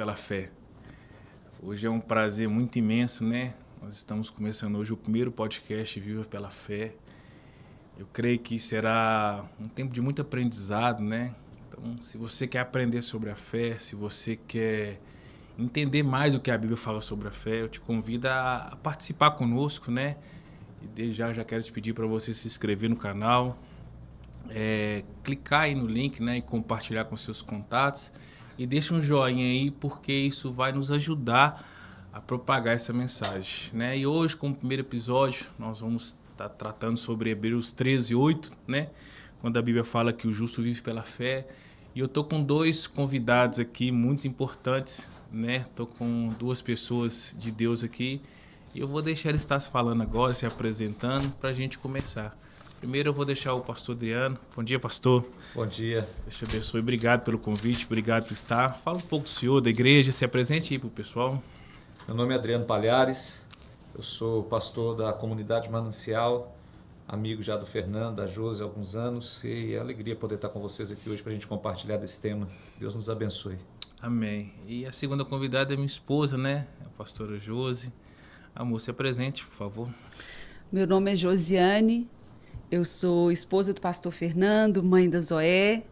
pela fé. Hoje é um prazer muito imenso, né? Nós estamos começando hoje o primeiro podcast Viva pela Fé. Eu creio que será um tempo de muito aprendizado, né? Então, se você quer aprender sobre a fé, se você quer entender mais o que a Bíblia fala sobre a fé, eu te convido a participar conosco, né? E desde já quero te pedir para você se inscrever no canal, clicar aí no link, né, e compartilhar com seus contatos e deixa um joinha aí, porque isso vai nos ajudar a propagar essa mensagem, né? E hoje, como primeiro episódio, nós vamos estar tratando sobre Hebreus 13:8, né? Quando a Bíblia fala que o justo vive pela fé. E eu tô com dois convidados aqui muito importantes, né? Tô com duas pessoas de Deus aqui e eu vou deixar eles estar se falando agora, se apresentando, para a gente começar. Primeiro eu vou deixar o pastor Adriano. Bom dia, pastor. Bom dia. Deus te abençoe. Obrigado pelo convite, obrigado por estar. Fala um pouco do senhor, da igreja, se apresente aí para o pessoal. Meu nome é Adriano Palhares, eu sou pastor da comunidade Manancial, amigo já do Fernando, da Josi há alguns anos, e é alegria poder estar com vocês aqui hoje para a gente compartilhar desse tema. Deus nos abençoe. Amém. E a segunda convidada é minha esposa, né? A pastora Josi. Amor, se apresente, por favor. Meu nome é Josiane, eu sou esposa do pastor Fernando, mãe da Zoé,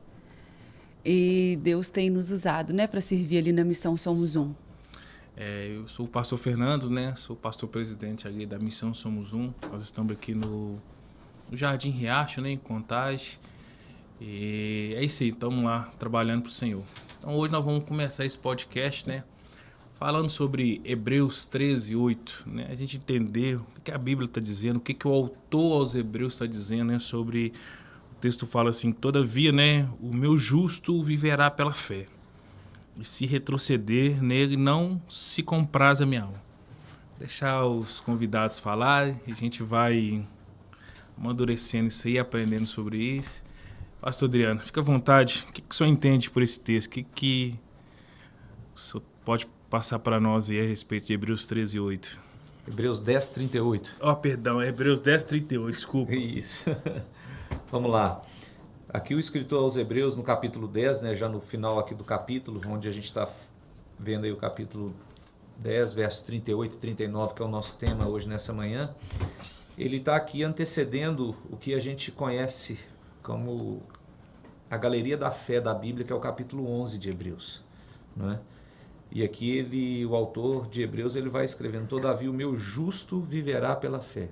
e Deus tem nos usado, né, para servir ali na Missão Somos Um. Eu sou o pastor Fernando, né? Sou o pastor presidente ali da Missão Somos Um. Nós estamos aqui no Jardim Riacho, né, em Contagem. E é isso aí, estamos lá trabalhando para o Senhor. Então hoje nós vamos começar esse podcast, né, falando sobre Hebreus 13:8, né? A gente entender o que a Bíblia está dizendo, o que o autor aos Hebreus está dizendo, né? Sobre o texto fala assim: todavia, né, o meu justo viverá pela fé, e se retroceder nele não se compraz a minha alma. Deixar os convidados falarem, a gente vai amadurecendo isso aí, aprendendo sobre isso. Pastor Adriano, fica à vontade. O que o senhor entende por esse texto? O que o senhor pode passar para nós aí a respeito de Hebreus 13:8? Hebreus 10:38. Perdão, é Hebreus 10:38, desculpa. Isso. Vamos lá. Aqui o escritor aos Hebreus, no capítulo 10, né, já no final aqui do capítulo, onde a gente está vendo aí o capítulo 10, versos 38 e 39, que é o nosso tema hoje nessa manhã, ele está aqui antecedendo o que a gente conhece como a galeria da fé da Bíblia, que é o capítulo 11 de Hebreus, né? E aqui o autor de Hebreus, ele vai escrevendo: todavia o meu justo viverá pela fé.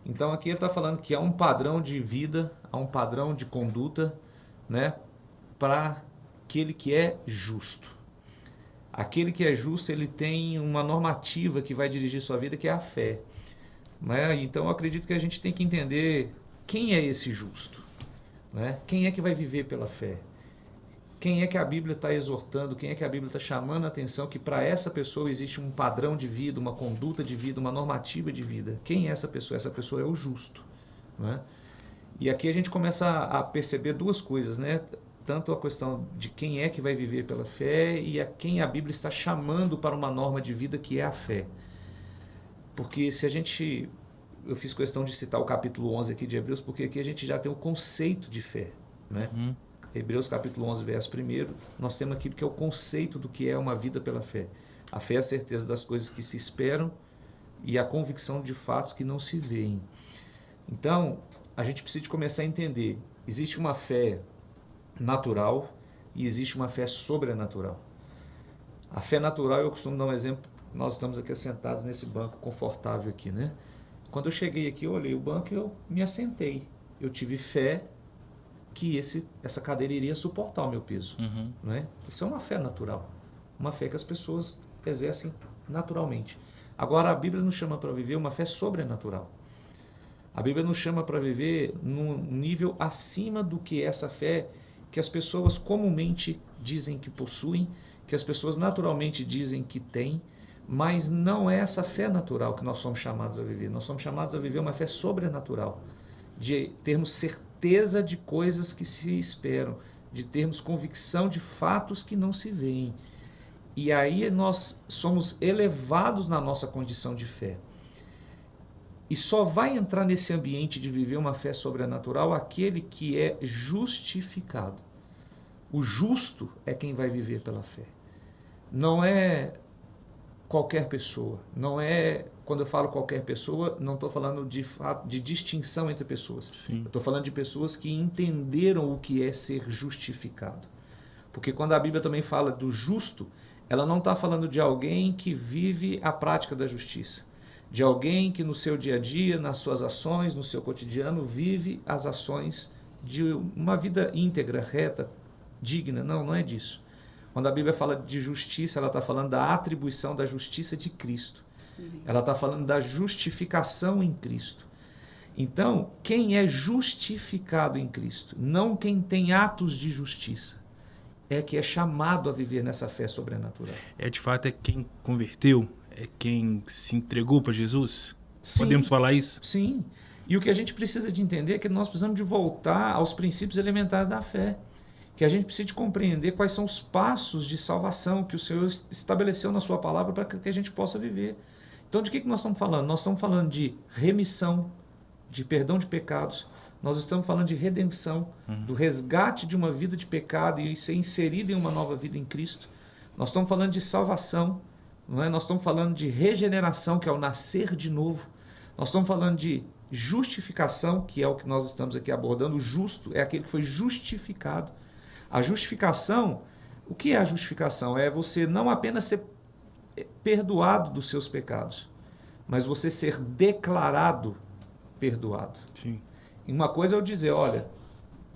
Então aqui ele está falando que há um padrão de vida, há um padrão de conduta, né, para aquele que é justo. Aquele que é justo, ele tem uma normativa que vai dirigir sua vida, que é a fé, né? Então eu acredito que a gente tem que entender quem é esse justo, né? Quem é que vai viver pela fé? Quem é que a Bíblia está exortando, quem é que a Bíblia está chamando a atenção que para essa pessoa existe um padrão de vida, uma conduta de vida, uma normativa de vida? Quem é essa pessoa? Essa pessoa é o justo, né? E aqui a gente começa a perceber duas coisas, né? Tanto a questão de quem é que vai viver pela fé e a quem a Bíblia está chamando para uma norma de vida, que é a fé. Porque se a gente... Eu fiz questão de citar o capítulo 11 aqui de Hebreus, porque aqui a gente já tem o conceito de fé, né? Hebreus capítulo 11, verso 1, nós temos aquilo que é o conceito do que é uma vida pela fé. A fé é a certeza das coisas que se esperam e a convicção de fatos que não se veem. Então, a gente precisa de começar a entender: existe uma fé natural e existe uma fé sobrenatural. A fé natural, eu costumo dar um exemplo: nós estamos aqui sentados nesse banco confortável aqui, né? Quando eu cheguei aqui, eu olhei o banco e eu me assentei. Eu tive fé que essa cadeira iria suportar o meu peso, né? Isso é uma fé natural, uma fé que as pessoas exercem naturalmente. Agora, a Bíblia nos chama para viver uma fé sobrenatural. A Bíblia nos chama para viver num nível acima do que essa fé que as pessoas comumente dizem que possuem, que as pessoas naturalmente dizem que têm, mas não é essa fé natural que nós somos chamados a viver. Nós somos chamados a viver uma fé sobrenatural, de termos certeza de coisas que se esperam, de termos convicção de fatos que não se veem. E aí nós somos elevados na nossa condição de fé. E só vai entrar nesse ambiente de viver uma fé sobrenatural aquele que é justificado. O justo é quem vai viver pela fé. não é qualquer pessoa. Não é, quando eu falo qualquer pessoa, não estou falando de fato de distinção entre pessoas. Sim. Eu estou falando de pessoas que entenderam o que é ser justificado. Porque quando a Bíblia também fala do justo, ela não está falando de alguém que vive a prática da justiça. De alguém que no seu dia a dia, nas suas ações, no seu cotidiano, vive as ações de uma vida íntegra, reta, digna. Não, não é disso. Quando a Bíblia fala de justiça, ela está falando da atribuição da justiça de Cristo. Ela está falando da justificação em Cristo. Então, quem é justificado em Cristo, não quem tem atos de justiça, é que é chamado a viver nessa fé sobrenatural. De fato, é quem converteu, é quem se entregou para Jesus? Sim. Podemos falar isso? Sim. E o que a gente precisa de entender é que nós precisamos de voltar aos princípios elementares da fé. Que a gente precisa de compreender quais são os passos de salvação que o Senhor estabeleceu na sua palavra para que a gente possa viver. Então, de que nós estamos falando? Nós estamos falando de remissão, de perdão de pecados. Nós estamos falando de redenção, do resgate de uma vida de pecado e ser inserido em uma nova vida em Cristo. Nós estamos falando de salvação, não é? Nós estamos falando de regeneração, que é o nascer de novo. Nós estamos falando de justificação, que é o que nós estamos aqui abordando. O justo é aquele que foi justificado. A justificação, o que é a justificação? É você não apenas ser perdoado dos seus pecados, mas você ser declarado perdoado. Sim. E uma coisa é eu dizer, olha,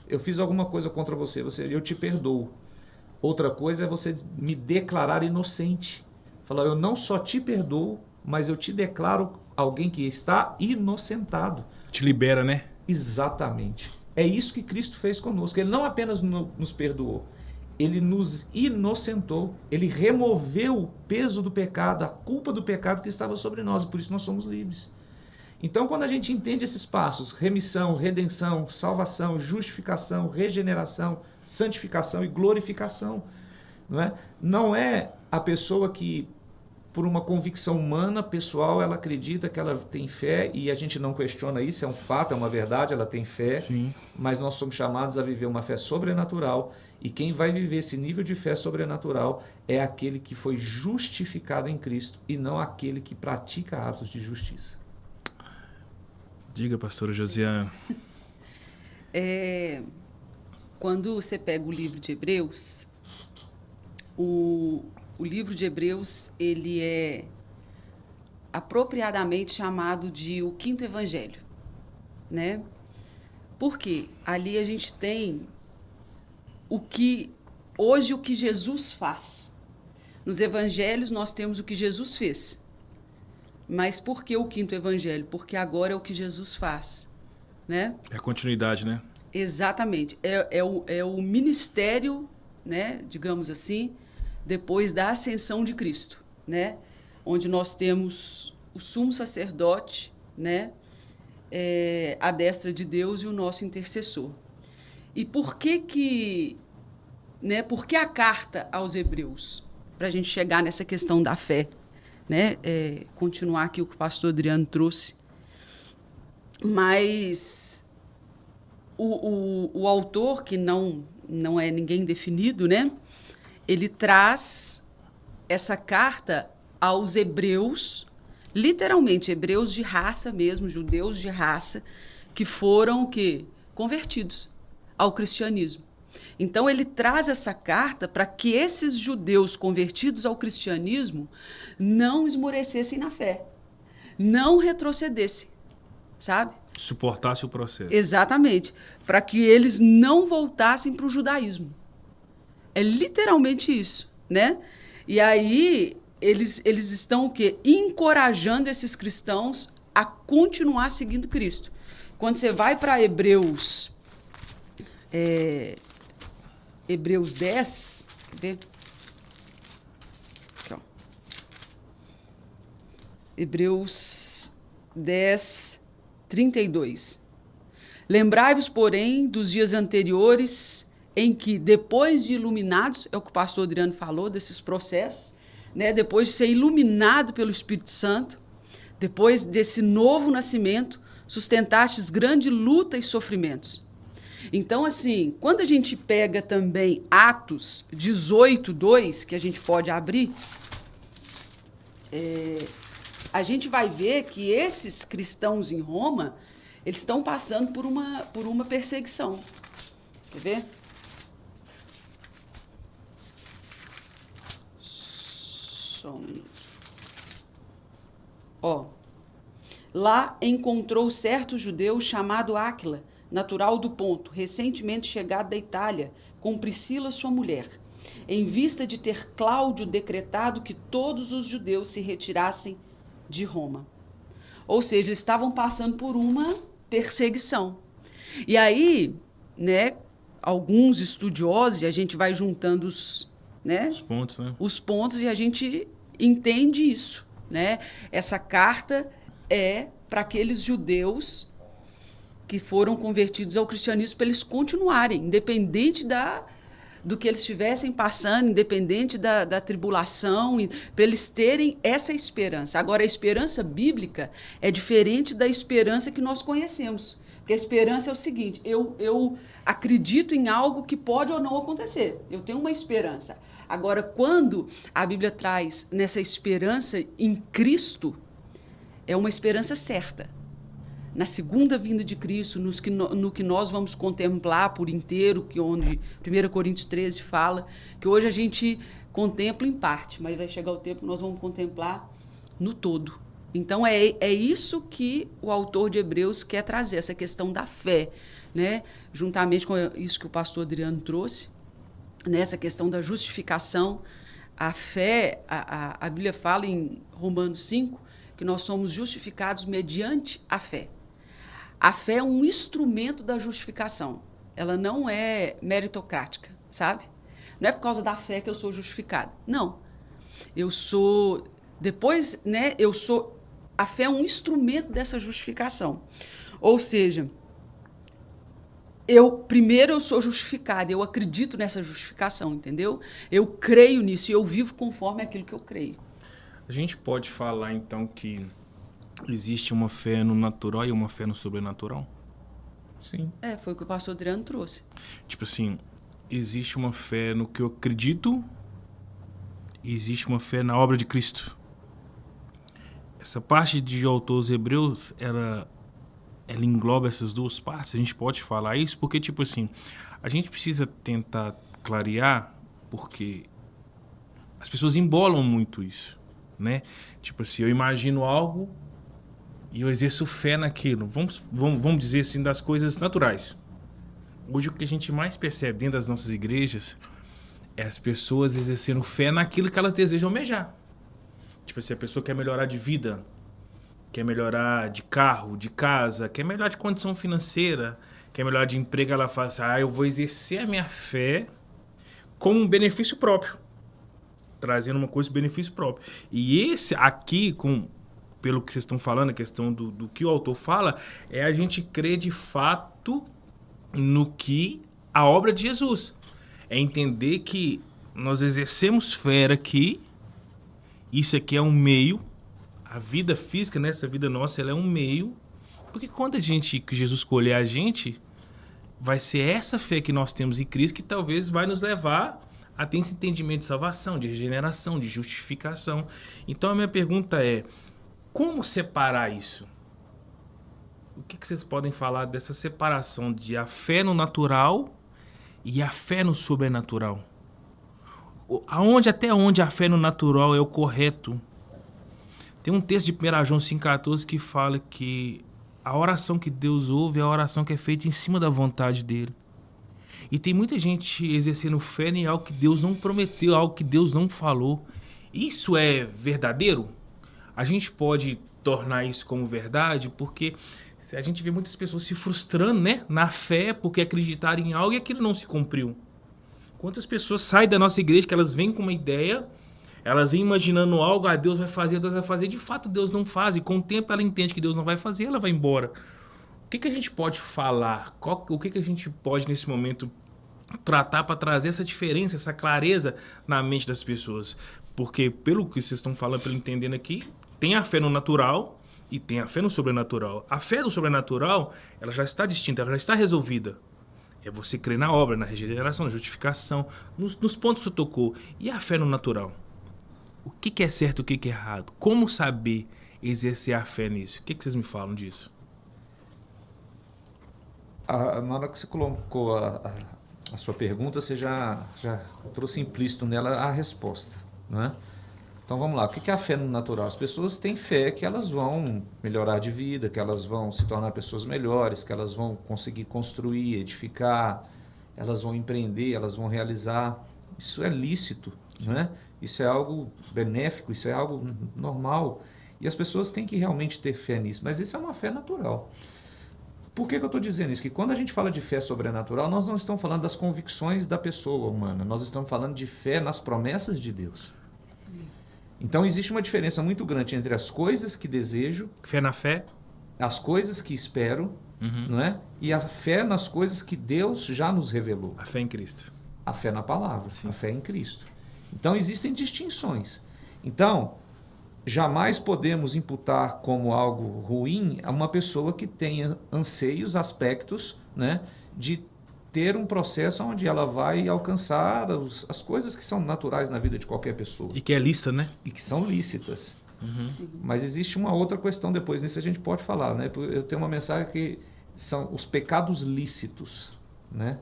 eu fiz alguma coisa contra você, eu te perdoo. Outra coisa é você me declarar inocente. Falar, eu não só te perdoo, mas eu te declaro alguém que está inocentado. Te libera, né? Exatamente. É isso que Cristo fez conosco. Ele não apenas nos perdoou, ele nos inocentou. Ele removeu o peso do pecado, a culpa do pecado que estava sobre nós, e por isso nós somos livres. Então, quando a gente entende esses passos, remissão, redenção, salvação, justificação, regeneração, santificação e glorificação, não é a pessoa que, por uma convicção humana, pessoal, ela acredita que ela tem fé, e a gente não questiona isso, é um fato, é uma verdade, ela tem fé. Sim. Mas nós somos chamados a viver uma fé sobrenatural, e quem vai viver esse nível de fé sobrenatural é aquele que foi justificado em Cristo, e não aquele que pratica atos de justiça. Diga, pastora Josiane. Quando você pega o livro de Hebreus, o livro de Hebreus, ele é apropriadamente chamado de o quinto evangelho, né? Porque ali a gente tem o que Jesus faz. Nos evangelhos nós temos o que Jesus fez. Mas por que o quinto evangelho? Porque agora é o que Jesus faz, né? É a continuidade, né? Exatamente. É o ministério, né, digamos assim, depois da ascensão de Cristo, né? Onde nós temos o sumo sacerdote, né, a destra de Deus e o nosso intercessor. E por que a carta aos Hebreus? Para a gente chegar nessa questão da fé, né? Continuar aqui o que o pastor Adriano trouxe. Mas o autor, que não é ninguém definido, né? Ele traz essa carta aos hebreus, literalmente hebreus de raça mesmo, judeus de raça, que foram convertidos ao cristianismo. Então, ele traz essa carta para que esses judeus convertidos ao cristianismo não esmorecessem na fé, não retrocedessem, sabe? Suportasse o processo. Exatamente, para que eles não voltassem para o judaísmo. É literalmente isso, né? E aí, eles estão o quê? Encorajando esses cristãos a continuar seguindo Cristo. Quando você vai para Hebreus 10, quer ver? Aqui, ó. Hebreus 10, 32. Lembrai-vos, porém, dos dias anteriores, em que, depois de iluminados, é o que o pastor Adriano falou, desses processos, né? Depois de ser iluminado pelo Espírito Santo, depois desse novo nascimento, sustentastes grande luta e sofrimentos. Então, assim, quando a gente pega também Atos 18:2, que a gente pode abrir, a gente vai ver que esses cristãos em Roma, eles estão passando por uma perseguição. Quer ver? Só um minuto. Ó. Lá encontrou certo judeu chamado Áquila, natural do Ponto, recentemente chegado da Itália, com Priscila, sua mulher, em vista de ter Cláudio decretado que todos os judeus se retirassem de Roma. Ou seja, eles estavam passando por uma perseguição. E aí, né, alguns estudiosos, e a gente vai juntando os pontos, né? Os pontos, e a gente entende isso, né? Essa carta é para aqueles judeus que foram convertidos ao cristianismo, para eles continuarem, independente do que eles estivessem passando, independente da tribulação, para eles terem essa esperança. Agora, a esperança bíblica é diferente da esperança que nós conhecemos. Porque a esperança é o seguinte, eu acredito em algo que pode ou não acontecer. Eu tenho uma esperança. Agora, quando a Bíblia traz nessa esperança em Cristo, é uma esperança certa. Na segunda vinda de Cristo, no que nós vamos contemplar por inteiro, que onde 1 Coríntios 13 fala, que hoje a gente contempla em parte, mas vai chegar o tempo que nós vamos contemplar no todo. Então, é isso que o autor de Hebreus quer trazer, essa questão da fé, né? Juntamente com isso que o pastor Adriano trouxe, nessa questão da justificação. A fé, a Bíblia fala em Romanos 5, que nós somos justificados mediante a fé. A fé é um instrumento da justificação. Ela não é meritocrática, sabe? Não é por causa da fé que eu sou justificada. Não. Eu sou... Depois, né, a fé é um instrumento dessa justificação. Ou seja, primeiro eu sou justificada, eu acredito nessa justificação, entendeu? Eu creio nisso e eu vivo conforme aquilo que eu creio. A gente pode falar, então, que existe uma fé no natural e uma fé no sobrenatural? Sim. Foi o que o pastor Adriano trouxe. Tipo assim, existe uma fé no que eu acredito e existe uma fé na obra de Cristo. Essa parte de autor aos Hebreus, ela engloba essas duas partes. A gente pode falar isso porque, tipo assim, a gente precisa tentar clarear, porque as pessoas embolam muito isso, né? Tipo assim, eu imagino algo e eu exerço fé naquilo. Vamos dizer assim, das coisas naturais. Hoje o que a gente mais percebe dentro das nossas igrejas é as pessoas exercendo fé naquilo que elas desejam almejar. Tipo assim, a pessoa quer melhorar de vida, quer melhorar de carro, de casa, quer melhorar de condição financeira, quer melhorar de emprego, ela fala assim, eu vou exercer a minha fé como um benefício próprio, trazendo uma coisa de benefício próprio. E esse aqui, pelo que vocês estão falando, a questão do que o autor fala, é a gente crer de fato no que a obra de Jesus. É entender que nós exercemos fé aqui, isso aqui é um meio, a vida física, né, essa vida nossa, ela é um meio, porque quando que Jesus escolher a gente, vai ser essa fé que nós temos em Cristo que talvez vai nos levar a ter esse entendimento de salvação, de regeneração, de justificação. Então a minha pergunta é, como separar isso? O que vocês podem falar dessa separação de a fé no natural e a fé no sobrenatural? Até onde a fé no natural é o correto? Tem um texto de 1 João 5,14 que fala que a oração que Deus ouve é a oração que é feita em cima da vontade dele. E tem muita gente exercendo fé em algo que Deus não prometeu, algo que Deus não falou. Isso é verdadeiro? A gente pode tornar isso como verdade, porque a gente vê muitas pessoas se frustrando, né, na fé porque acreditaram em algo e aquilo não se cumpriu. Quantas pessoas saem da nossa igreja que elas vêm com uma ideia, elas vêm imaginando algo, Deus vai fazer, de fato Deus não faz, e com o tempo ela entende que Deus não vai fazer, ela vai embora. O que a gente pode falar? O que a gente pode, nesse momento, tratar para trazer essa diferença, essa clareza na mente das pessoas? Porque, pelo que vocês estão falando, pelo entendendo aqui, tem a fé no natural e tem a fé no sobrenatural. A fé no sobrenatural, ela já está distinta, ela já está resolvida. É você crer na obra, na regeneração, na justificação, nos pontos que você tocou. E a fé no natural? O que é certo e o que é errado? Como saber exercer a fé nisso? O que vocês me falam disso? Na hora que você colocou a sua pergunta, você já trouxe implícito nela a resposta, não é? Então vamos lá, o que é a fé no natural? As pessoas têm fé que elas vão melhorar de vida, que elas vão se tornar pessoas melhores, que elas vão conseguir construir, edificar, elas vão empreender, elas vão realizar. Isso é lícito, né? Isso é algo benéfico, isso é algo normal. E as pessoas têm que realmente ter fé nisso, mas isso é uma fé natural. Por que eu estou dizendo isso? Que quando a gente fala de fé sobrenatural, nós não estamos falando das convicções da pessoa humana, nós estamos falando de fé nas promessas de Deus. Então existe uma diferença muito grande entre as coisas que desejo, fé na fé, as coisas que espero, não é? E a fé nas coisas que Deus já nos revelou. a fé em Cristo. A fé na palavra, Sim. a fé em Cristo. Então existem distinções. Então, jamais podemos imputar como algo ruim a uma pessoa que tenha anseios, aspectos, né, de ter um processo onde ela vai alcançar as coisas que são naturais na vida de qualquer pessoa. E que é lista, né? E que são lícitas. Mas existe uma outra questão depois, nisso a gente pode falar, né? Eu tenho uma mensagem que são os pecados lícitos, né?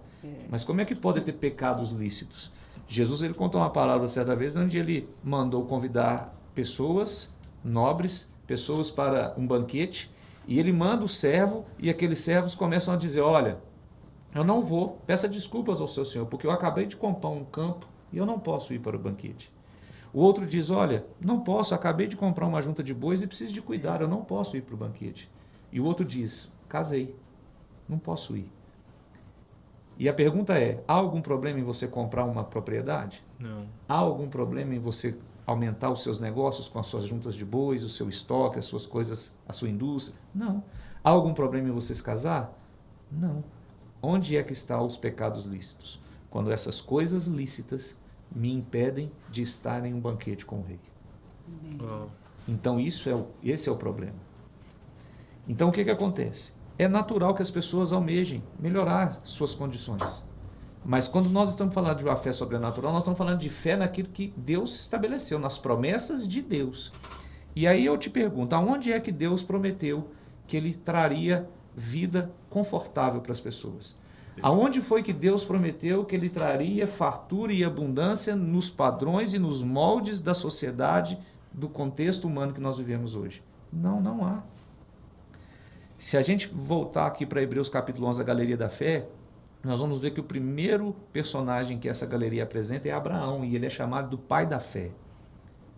Mas como é que pode ter pecados lícitos? Jesus ele contou uma parábola certa vez onde ele mandou convidar pessoas nobres, pessoas para um banquete, e ele manda o servo e aqueles servos começam a dizer, olha, eu não vou, peça desculpas ao seu senhor, porque eu acabei de comprar um campo e eu não posso ir para o banquete. O outro diz, olha, não posso, acabei de comprar uma junta de bois e preciso de cuidar, eu não posso ir para o banquete. E o outro diz, casei, não posso ir. E a pergunta é, há algum problema em você comprar uma propriedade? Não. Há algum problema em você aumentar os seus negócios com as suas juntas de bois, o seu estoque, as suas coisas, a sua indústria? Não. Há algum problema em você se casar? Não. Onde é que estão os pecados lícitos? Quando essas coisas lícitas me impedem de estar em um banquete com o rei. Oh. Então esse é o problema. Então o que acontece? É natural que as pessoas almejem melhorar suas condições. Mas quando nós estamos falando de uma fé sobrenatural, nós estamos falando de fé naquilo que Deus estabeleceu, nas promessas de Deus. E aí eu te pergunto, aonde é que Deus prometeu que Ele traria vida confortável para as pessoas? Aonde foi que Deus prometeu que Ele traria fartura e abundância nos padrões e nos moldes da sociedade, do contexto humano que nós vivemos hoje? Não, não há. Se a gente voltar aqui para Hebreus capítulo 11, a galeria da fé, nós vamos ver que o primeiro personagem que essa galeria apresenta é Abraão, e ele é chamado do pai da fé.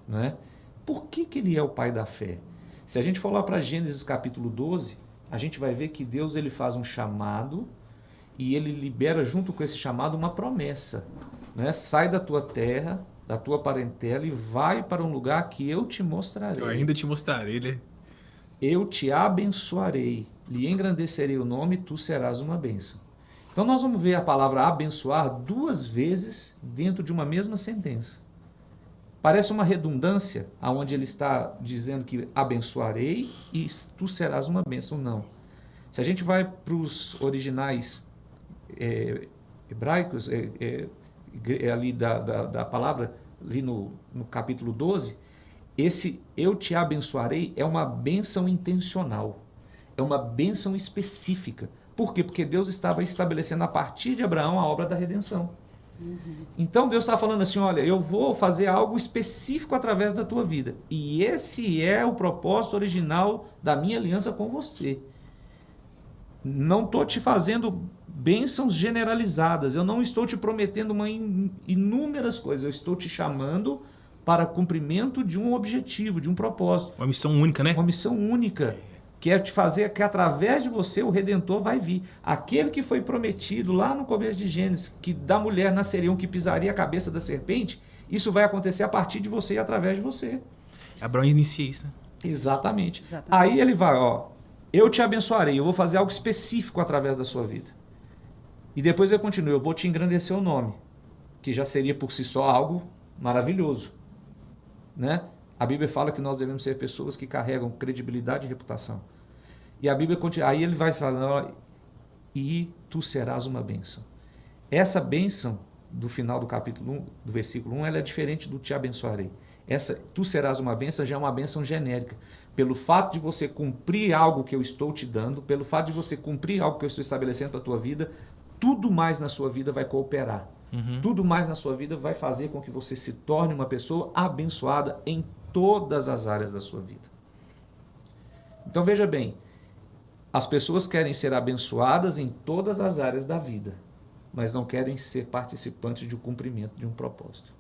Não é? Por que ele é o pai da fé? Se a gente for lá para Gênesis capítulo 12, a gente vai ver que Deus ele faz um chamado e ele libera junto com esse chamado uma promessa. Não é? Sai da tua terra, da tua parentela e vai para um lugar que eu te mostrarei. Eu ainda te mostrarei, né? Eu te abençoarei, lhe engrandecerei o nome e tu serás uma bênção. Então nós vamos ver a palavra abençoar duas vezes dentro de uma mesma sentença. Parece uma redundância, onde ele está dizendo que abençoarei e tu serás uma bênção. Não. Se a gente vai para os originais hebraicos, ali da palavra, ali no capítulo 12, esse eu te abençoarei é uma bênção intencional, é uma bênção específica. Por quê? Porque Deus estava estabelecendo a partir de Abraão a obra da redenção. Então Deus está falando assim, olha, eu vou fazer algo específico através da tua vida. E esse é o propósito original da minha aliança com você. Não estou te fazendo bênçãos generalizadas, eu não estou te prometendo inúmeras coisas, eu estou te chamando para cumprimento de um objetivo, de um propósito. Uma missão única, né? Uma missão única. Que é te fazer que através de você o Redentor vai vir. Aquele que foi prometido lá no começo de Gênesis, que da mulher nasceria um que pisaria a cabeça da serpente, isso vai acontecer a partir de você e através de você. Abraão inicia isso, né? Exatamente. Aí ele vai, ó, eu te abençoarei, eu vou fazer algo específico através da sua vida. E depois ele continua, eu vou te engrandecer o nome, que já seria por si só algo maravilhoso, né? A Bíblia fala que nós devemos ser pessoas que carregam credibilidade e reputação. E a Bíblia continua, aí ele vai falando, e tu serás uma bênção. Essa bênção do final do capítulo 1, do versículo 1, ela é diferente do te abençoarei. Essa tu serás uma bênção já é uma bênção genérica. Pelo fato de você cumprir algo que eu estou te dando, pelo fato de você cumprir algo que eu estou estabelecendo para a tua vida, tudo mais na sua vida vai cooperar. Tudo mais na sua vida vai fazer com que você se torne uma pessoa abençoada em todas as áreas da sua vida. Então veja bem, as pessoas querem ser abençoadas em todas as áreas da vida, mas não querem ser participantes de um cumprimento de um propósito.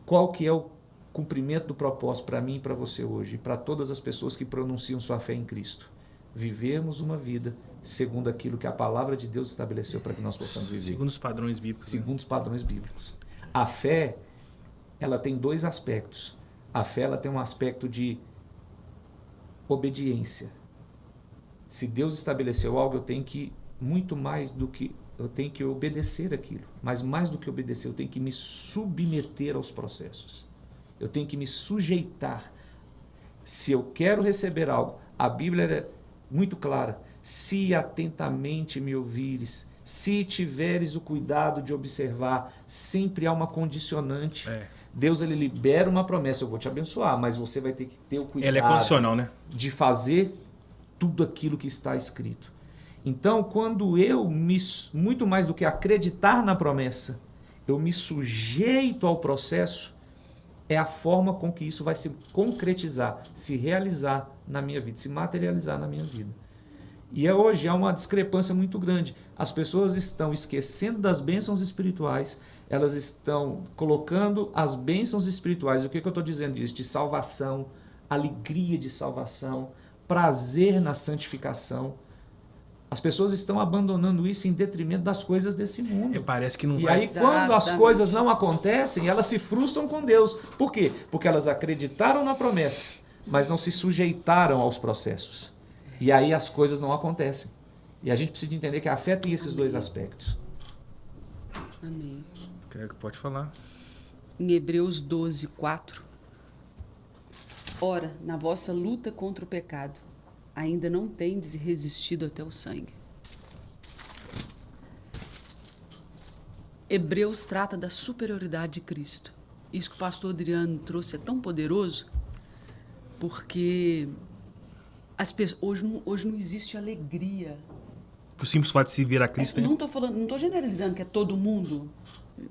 Qual que é o cumprimento do propósito para mim e para você hoje, e para todas as pessoas que pronunciam sua fé em Cristo? Vivermos uma vida segundo aquilo que a palavra de Deus estabeleceu para que nós possamos viver. Segundo os padrões bíblicos. Segundo os padrões bíblicos. A fé, ela tem dois aspectos. A fé, ela tem um aspecto de obediência. Se Deus estabeleceu algo, eu tenho que, muito mais do que, eu tenho que obedecer aquilo. Mas mais do que obedecer, eu tenho que me submeter aos processos. Eu tenho que me sujeitar. Se eu quero receber algo, a Bíblia é muito clara. Se atentamente me ouvires, se tiveres o cuidado de observar, sempre há uma condicionante. Deus, ele libera uma promessa, eu vou te abençoar, mas você vai ter que ter o cuidado. Ela é condicional, né? De fazer tudo aquilo que está escrito. Então, quando eu, muito mais do que acreditar na promessa, eu me sujeito ao processo, é a forma com que isso vai se concretizar, se realizar na minha vida, se materializar na minha vida. E hoje há uma discrepância muito grande. As pessoas estão esquecendo das bênçãos espirituais, elas estão colocando as bênçãos espirituais, o que eu estou dizendo disso? De salvação, alegria de salvação, prazer na santificação. As pessoas estão abandonando isso em detrimento das coisas desse mundo. Parece que não e vai. aí, quando as coisas não acontecem, elas se frustram com Deus. Por quê? Porque elas acreditaram na promessa, mas não se sujeitaram aos processos. E aí as coisas não acontecem. E a gente precisa entender que a fé tem esses dois aspectos. Amém. Pode falar. Em Hebreus 12, 4. Ora, na vossa luta contra o pecado, ainda não tendes resistido até o sangue. Hebreus trata da superioridade de Cristo. Isso que o pastor Adriano trouxe é tão poderoso, porque hoje não existe alegria. Por simples fato de se vir a Cristo, hein? Não estou generalizando que é todo mundo,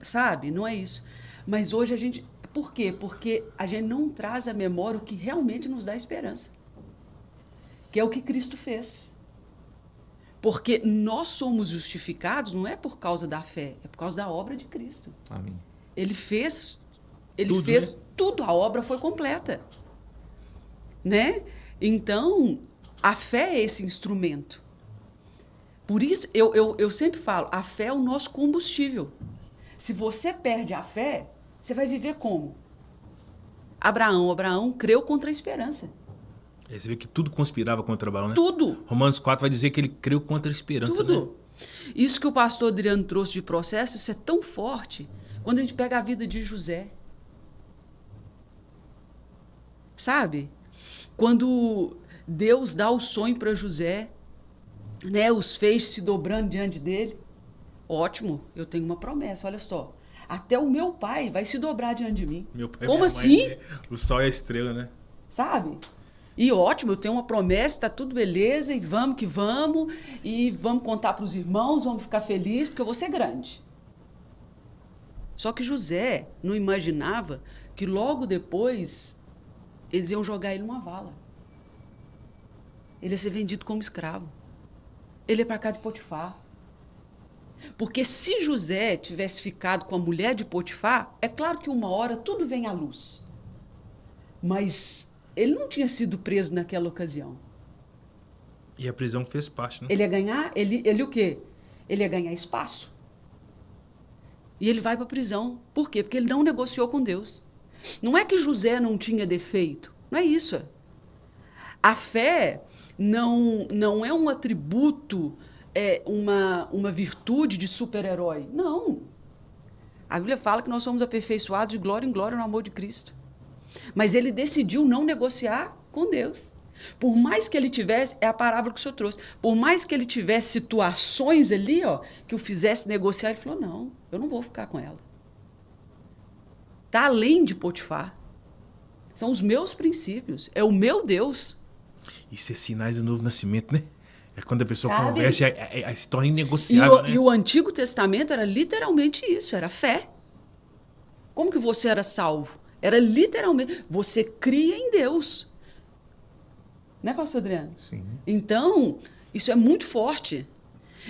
sabe? Não é isso. Mas hoje a gente... Por quê? Porque a gente não traz à memória o que realmente nos dá esperança, que é o que Cristo fez. Porque nós somos justificados não é por causa da fé, é por causa da obra de Cristo. Amém. Ele fez Tudo, tudo, a obra foi completa. Né? Então, a fé é esse instrumento. Por isso, eu sempre falo, a fé é o nosso combustível. Se você perde a fé, você vai viver como? Abraão creu contra a esperança. Você vê que tudo conspirava contra Abraão, né? Tudo. Romanos 4 vai dizer que ele creu contra a esperança, Tudo. né? Isso que o pastor Adriano trouxe de processo, isso é tão forte quando a gente pega a vida de José. Sabe? Quando Deus dá o sonho para José, né, os feixes se dobrando diante dele. Ótimo, eu tenho uma promessa, olha só. Até o meu pai vai se dobrar diante de mim. Meu pai, como assim? Mãe, o sol e a estrela, né? Sabe? E ótimo, eu tenho uma promessa, tá tudo beleza, e vamos que vamos, e vamos contar para os irmãos, vamos ficar felizes, porque eu vou ser grande. Só que José não imaginava que logo depois eles iam jogar ele numa vala. Ele ia ser vendido como escravo. Ele ia para cá de Potifar. Porque se José tivesse ficado com a mulher de Potifar, é claro que uma hora tudo vem à luz. Mas ele não tinha sido preso naquela ocasião. E a prisão fez parte, né? Ele ia ganhar, ele o quê? Ele ia ganhar espaço. E ele vai para a prisão. Por quê? Porque ele não negociou com Deus. Não é que José não tinha defeito. Não é isso. A fé não é um atributo, uma virtude de super-herói. Não. A Bíblia fala que nós somos aperfeiçoados de glória em glória no amor de Cristo. Mas ele decidiu não negociar com Deus. Por mais que ele tivesse, é a parábola que o senhor trouxe, por mais que ele tivesse situações ali, ó, que o fizesse negociar, ele falou, não, eu não vou ficar com ela. Está além de Potifar. São os meus princípios, é o meu Deus. Isso é sinais do novo nascimento, né? É quando a pessoa Sabe? converte, aí se torna inegociável, né? E o Antigo Testamento era literalmente isso, era fé. Como que você era salvo? Era literalmente, você cria em Deus. Né, pastor Adriano? Sim. Então, isso é muito forte.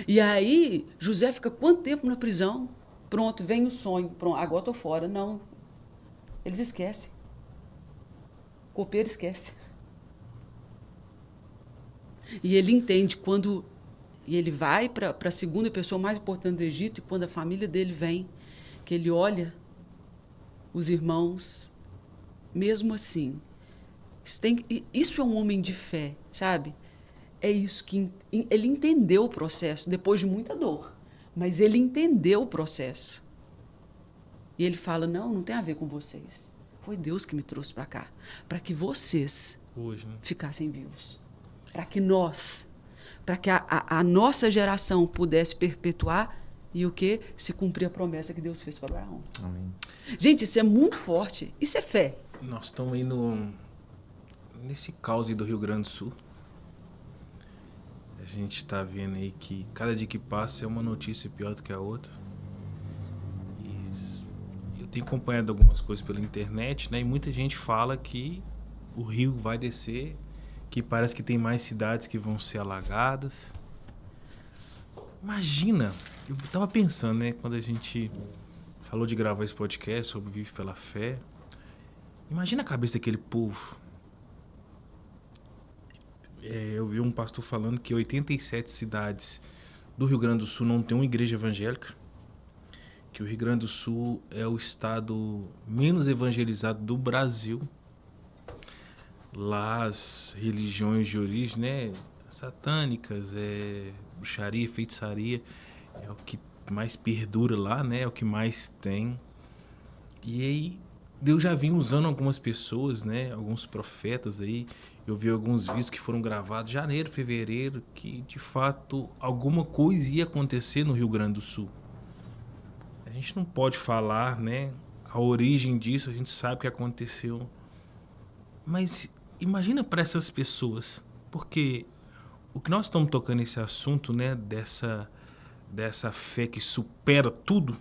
E aí, José fica quanto tempo na prisão? Pronto, vem o sonho. Pronto, agora estou fora. Não. Eles esquecem. O copeiro esquece. E ele entende quando... E ele vai para a segunda pessoa mais importante do Egito, e quando a família dele vem, que ele olha os irmãos, mesmo assim... Isso é um homem de fé, sabe? É isso que ele entendeu o processo, depois de muita dor. Mas ele entendeu o processo. E ele fala, não tem a ver com vocês. Foi Deus que me trouxe para cá. Para que vocês Hoje, né? ficassem vivos. Para que para que a nossa geração pudesse perpetuar e o quê? Se cumprir a promessa que Deus fez para Abraão. Amém. Gente, isso é muito forte. Isso é fé. Nós estamos aí nesse caos aí do Rio Grande do Sul. A gente está vendo aí que cada dia que passa é uma notícia pior do que a outra. E eu tenho acompanhado algumas coisas pela internet, né? E muita gente fala que o rio vai descer, que parece que tem mais cidades que vão ser alagadas. Imagina, eu tava pensando, né? Quando a gente falou de gravar esse podcast sobre Vive pela Fé. Imagina a cabeça daquele povo. Eu vi um pastor falando que 87 cidades do Rio Grande do Sul não tem uma igreja evangélica, que o Rio Grande do Sul é o estado menos evangelizado do Brasil. Lá as religiões de origem, né, satânicas, bruxaria, feitiçaria, é o que mais perdura lá, né, é o que mais tem. E aí Deus já vinha usando algumas pessoas, né, alguns profetas aí. Eu vi alguns vídeos que foram gravados em janeiro, fevereiro, que de fato alguma coisa ia acontecer no Rio Grande do Sul. A gente não pode falar, né, a origem disso, a gente sabe o que aconteceu. Mas imagina para essas pessoas, porque o que nós estamos tocando nesse assunto, né, dessa fé que supera tudo,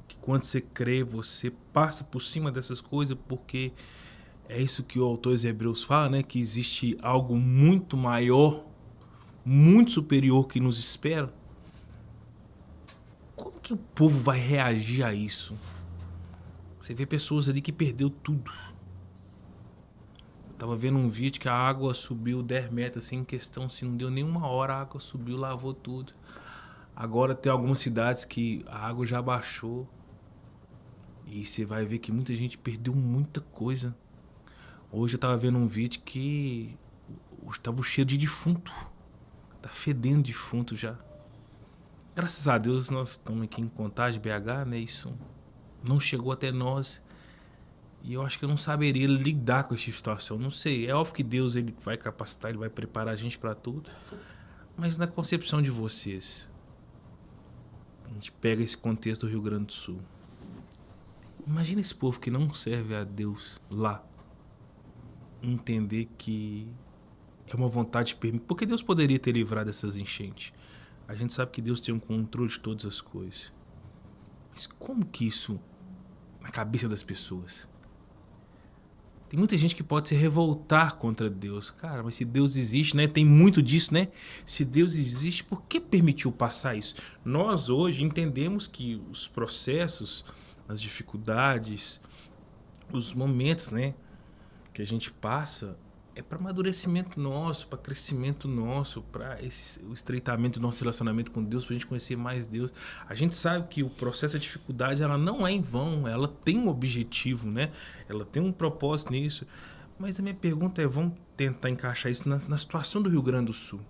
que quando você crê, você passa por cima dessas coisas, porque é isso que o autor dos Hebreus fala, né? Que existe algo muito maior, muito superior que nos espera. Como que o povo vai reagir a isso? Você vê pessoas ali que perdeu tudo. Eu tava vendo um vídeo que a água subiu 10 metros, assim, em questão, se não deu nenhuma hora, a água subiu, lavou tudo. Agora tem algumas cidades que a água já baixou. E você vai ver que muita gente perdeu muita coisa. Hoje eu tava vendo um vídeo que tava o cheiro de defunto. Tá fedendo defunto já. Graças a Deus nós estamos aqui em Contagem, BH, né? Isso não chegou até nós. E eu acho que eu não saberia lidar com essa situação. Não sei, é óbvio que Deus ele vai capacitar, ele vai preparar a gente para tudo. Mas na concepção de vocês, a gente pega esse contexto do Rio Grande do Sul. Imagina esse povo que não serve a Deus lá. Entender que é uma vontade permitida. Porque Deus poderia ter livrado dessas enchentes. A gente sabe que Deus tem um controle de todas as coisas. Mas como que isso na cabeça das pessoas? Tem muita gente que pode se revoltar contra Deus. Cara, mas se Deus existe, né? Tem muito disso, né? Se Deus existe, por que permitiu passar isso? Nós hoje entendemos que os processos, as dificuldades, os momentos, né, que a gente passa é para amadurecimento nosso, para crescimento nosso, para o estreitamento do nosso relacionamento com Deus, para a gente conhecer mais Deus. A gente sabe que o processo da dificuldade ela não é em vão, ela tem um objetivo, né? Ela tem um propósito nisso. Mas a minha pergunta é, vamos tentar encaixar isso na situação do Rio Grande do Sul.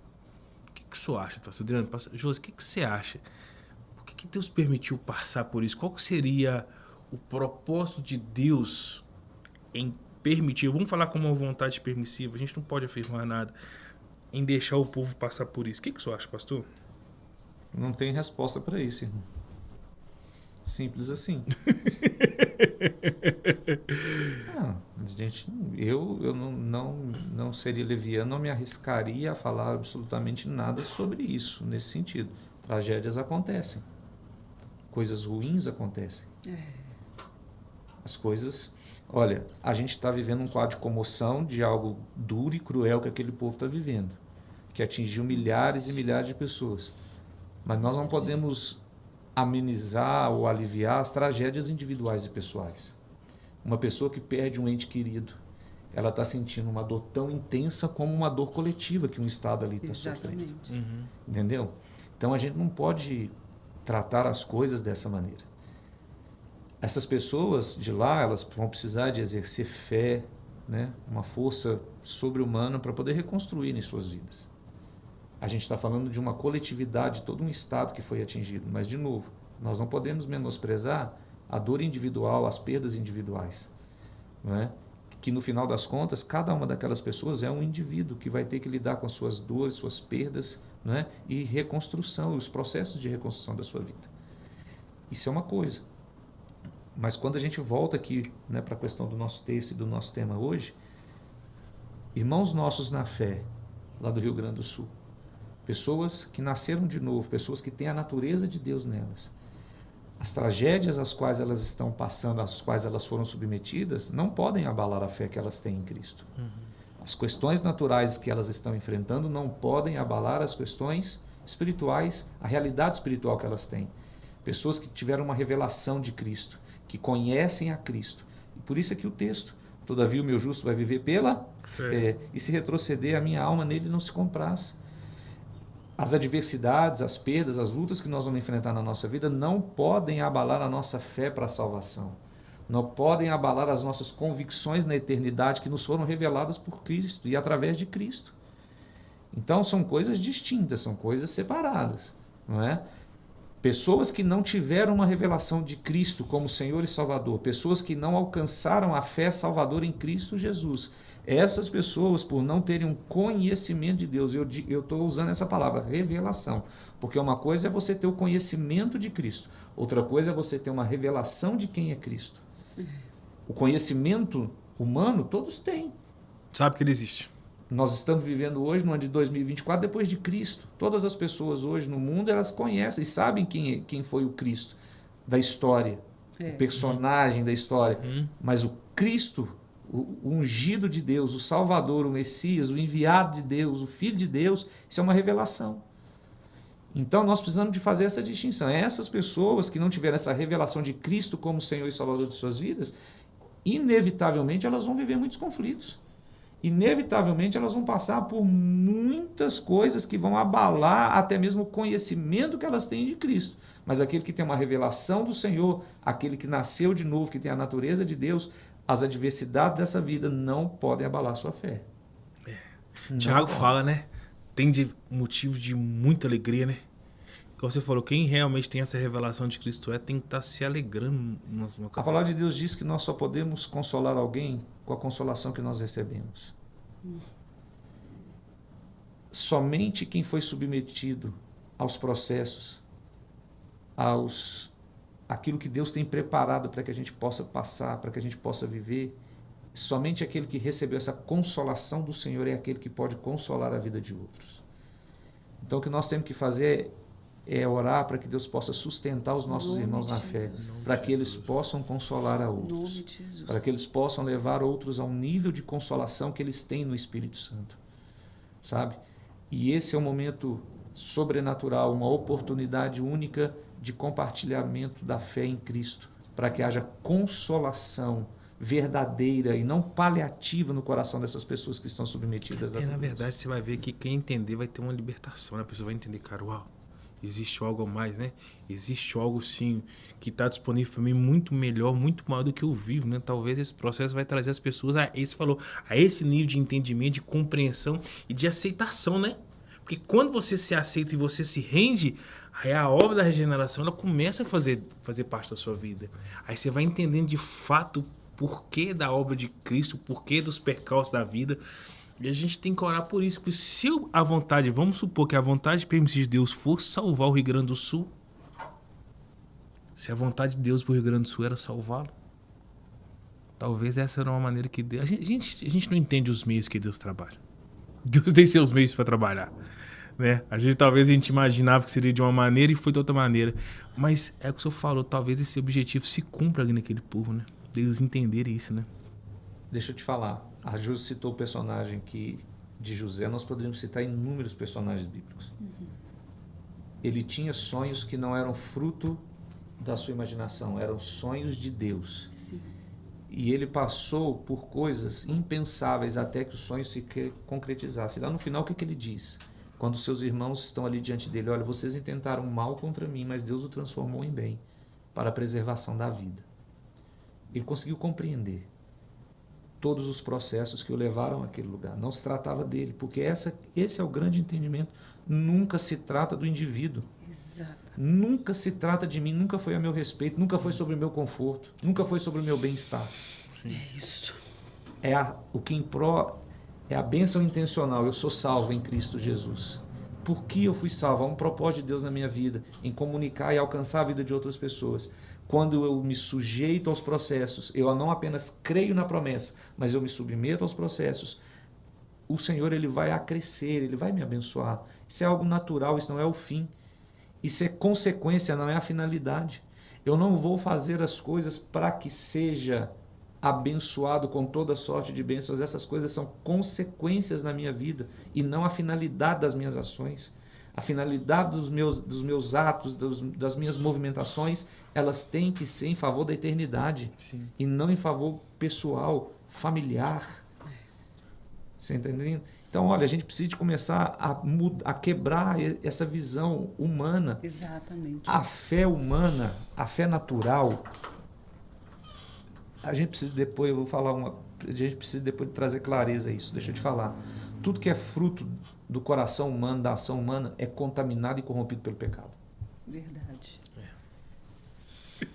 O que o senhor acha, pastor Adriano? Josi, o que você acha? Por que Deus permitiu passar por isso? Qual que seria o propósito de Deus em permitir, vamos falar como uma vontade permissiva, a gente não pode afirmar nada, em deixar o povo passar por isso. O que o senhor acha, pastor? Não tem resposta para isso, irmão. Simples assim. Gente, eu não seria leviano, não me arriscaria a falar absolutamente nada sobre isso, nesse sentido. Tragédias acontecem. Coisas ruins acontecem. As coisas... Olha, a gente está vivendo um quadro de comoção de algo duro e cruel que aquele povo está vivendo, que atingiu milhares e milhares de pessoas. Mas nós não podemos amenizar ou aliviar as tragédias individuais e pessoais. Uma pessoa que perde um ente querido, ela está sentindo uma dor tão intensa como uma dor coletiva que um Estado ali está sofrendo. Entendeu? Então a gente não pode tratar as coisas dessa maneira. Essas pessoas de lá, elas vão precisar de exercer fé, né? Uma força sobre-humana para poder reconstruir em suas vidas. A gente está falando de uma coletividade, todo um Estado que foi atingido. Mas, de novo, nós não podemos menosprezar a dor individual, as perdas individuais. Não é? Que, no final das contas, cada uma daquelas pessoas é um indivíduo que vai ter que lidar com as suas dores, suas perdas, não é? E reconstrução, os processos de reconstrução da sua vida. Isso é uma coisa. Mas quando a gente volta aqui, né, para a questão do nosso texto e do nosso tema hoje, irmãos nossos na fé, lá do Rio Grande do Sul, pessoas que nasceram de novo, pessoas que têm a natureza de Deus nelas, as tragédias às quais elas estão passando, às quais elas foram submetidas, não podem abalar a fé que elas têm em Cristo. As questões naturais que elas estão enfrentando não podem abalar as questões espirituais, a realidade espiritual que elas têm. Pessoas que tiveram uma revelação de Cristo, que conhecem a Cristo. E por isso é que o texto, todavia o meu justo vai viver pela fé, e se retroceder a minha alma nele não se compraz. As adversidades, as perdas, as lutas que nós vamos enfrentar na nossa vida não podem abalar a nossa fé para a salvação. Não podem abalar as nossas convicções na eternidade que nos foram reveladas por Cristo e através de Cristo. Então são coisas distintas, são coisas separadas, não é? Pessoas que não tiveram uma revelação de Cristo como Senhor e Salvador, pessoas que não alcançaram a fé salvadora em Cristo Jesus, essas pessoas, por não terem um conhecimento de Deus, eu estou usando essa palavra, revelação, porque uma coisa é você ter o conhecimento de Cristo, outra coisa é você ter uma revelação de quem é Cristo. O conhecimento humano, todos têm. Sabe que ele existe. Nós estamos vivendo hoje no ano de 2024 depois de Cristo. Todas as pessoas hoje no mundo, elas conhecem e sabem quem foi o Cristo da história, o personagem da história. Mas o Cristo, o ungido de Deus, o Salvador, o Messias, o enviado de Deus, o Filho de Deus, isso é uma revelação. Então nós precisamos de fazer essa distinção. Essas pessoas que não tiveram essa revelação de Cristo como Senhor e Salvador de suas vidas, inevitavelmente elas vão viver muitos conflitos. Inevitavelmente elas vão passar por muitas coisas que vão abalar até mesmo o conhecimento que elas têm de Cristo. Mas aquele que tem uma revelação do Senhor, aquele que nasceu de novo, que tem a natureza de Deus, as adversidades dessa vida não podem abalar sua fé. Tiago fala, né? Tem motivo de muita alegria, né? Como você falou, quem realmente tem essa revelação de Cristo tem que estar se alegrando. A palavra de Deus diz que nós só podemos consolar alguém com a consolação que nós recebemos. Somente quem foi submetido aos processos, aquilo que Deus tem preparado para que a gente possa passar, para que a gente possa viver, somente aquele que recebeu essa consolação do Senhor é aquele que pode consolar a vida de outros. Então o que nós temos que fazer é orar para que Deus possa sustentar os nossos irmãos na fé, para que eles possam consolar a outros, para que eles possam levar outros a um nível de consolação que eles têm no Espírito Santo, sabe? E esse é um momento sobrenatural, uma oportunidade única de compartilhamento da fé em Cristo, para que haja consolação verdadeira e não paliativa no coração dessas pessoas que estão submetidas a Deus. Na verdade, você vai ver que quem entender vai ter uma libertação, né? A pessoa vai entender, cara, uau, existe algo a mais, né? Existe algo, sim, que está disponível para mim muito melhor, muito maior do que eu vivo, né? Talvez esse processo vai trazer as pessoas a esse nível de entendimento, de compreensão e de aceitação, né? Porque quando você se aceita e você se rende, aí a obra da regeneração ela começa a fazer parte da sua vida. Aí você vai entendendo de fato porquê da obra de Cristo, o porquê dos percalços da vida. E a gente tem que orar por isso. Porque se a vontade, vamos supor que a vontade permissiva de Deus fosse salvar o Rio Grande do Sul, se a vontade de Deus para o Rio Grande do Sul era salvá-lo, talvez essa era uma maneira que Deus... A gente não entende os meios que Deus trabalha. Deus tem seus meios para trabalhar, né? Talvez a gente imaginava que seria de uma maneira e foi de outra maneira. Mas é o que o senhor falou, talvez esse objetivo se cumpra ali naquele povo, né? Deus entenderem isso, né? Deixa eu te falar. A Ju citou o personagem de José. Nós poderíamos citar inúmeros personagens bíblicos. Ele tinha sonhos que não eram fruto da sua imaginação, eram sonhos de Deus. Sim. E ele passou por coisas impensáveis até que o sonho se concretizasse. Lá no final, o que ele diz? Quando seus irmãos estão ali diante dele: olha, vocês intentaram mal contra mim, mas Deus o transformou em bem, para a preservação da vida. Ele conseguiu compreender todos os processos que o levaram àquele lugar. Não se tratava dele, porque esse é o grande entendimento. Nunca se trata do indivíduo. Exato. Nunca se trata de mim, nunca foi a meu respeito, nunca foi sobre o meu conforto, nunca foi sobre o meu bem-estar. É isso. O que em pró é a bênção intencional. Eu sou salvo em Cristo Jesus. Por que eu fui salvo? Há um propósito de Deus na minha vida, em comunicar e alcançar a vida de outras pessoas. Quando eu me sujeito aos processos, eu não apenas creio na promessa, mas eu me submeto aos processos, o Senhor ele vai acrescer, ele vai me abençoar. Isso é algo natural, isso não é o fim. Isso é consequência, não é a finalidade. Eu não vou fazer as coisas para que seja abençoado com toda sorte de bênçãos. Essas coisas são consequências na minha vida e não a finalidade das minhas ações. A finalidade dos meus atos, das minhas movimentações, elas têm que ser em favor da eternidade. Sim. E não em favor pessoal, familiar. Você está entendendo? Então, olha, a gente precisa de começar a quebrar essa visão humana. Exatamente. A fé humana, a fé natural, a gente precisa depois, a gente precisa depois trazer clareza a isso. Deixa eu te falar. Tudo que é fruto do coração humano, da ação humana, é contaminado e corrompido pelo pecado. Verdade.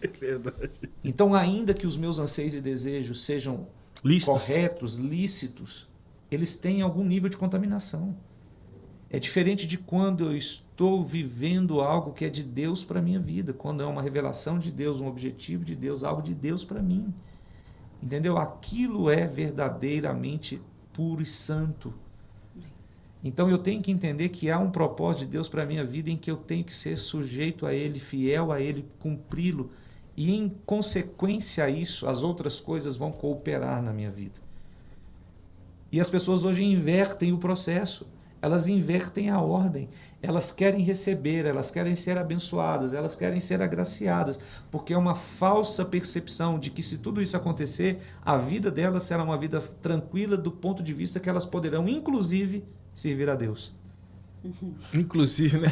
É verdade. Então, ainda que os meus anseios e desejos sejam corretos, lícitos, eles têm algum nível de contaminação. É diferente de quando eu estou vivendo algo que é de Deus para a minha vida, quando é uma revelação de Deus, um objetivo de Deus, algo de Deus para mim. Entendeu? Aquilo é verdadeiramente puro e santo. Então eu tenho que entender que há um propósito de Deus para a minha vida em que eu tenho que ser sujeito a Ele, fiel a Ele, cumpri-lo. E em consequência a isso, as outras coisas vão cooperar na minha vida. E as pessoas hoje invertem o processo, elas invertem a ordem, elas querem receber, elas querem ser abençoadas, elas querem ser agraciadas, porque é uma falsa percepção de que se tudo isso acontecer, a vida delas será uma vida tranquila do ponto de vista que elas poderão, inclusive, servir a Deus. Inclusive, né?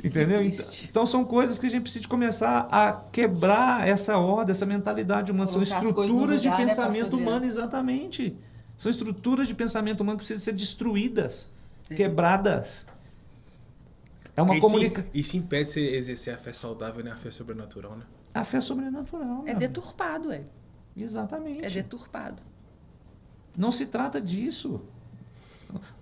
Entendeu? Então são coisas que a gente precisa de começar a quebrar essa ordem, essa mentalidade humana. São estruturas de pensamento humano, exatamente. São estruturas de pensamento humano que precisam ser destruídas, quebradas. É uma comunicação. Isso impede você exercer a fé saudável, né? A fé sobrenatural, né? A fé sobrenatural. É deturpado, Exatamente. É deturpado. Não se trata disso.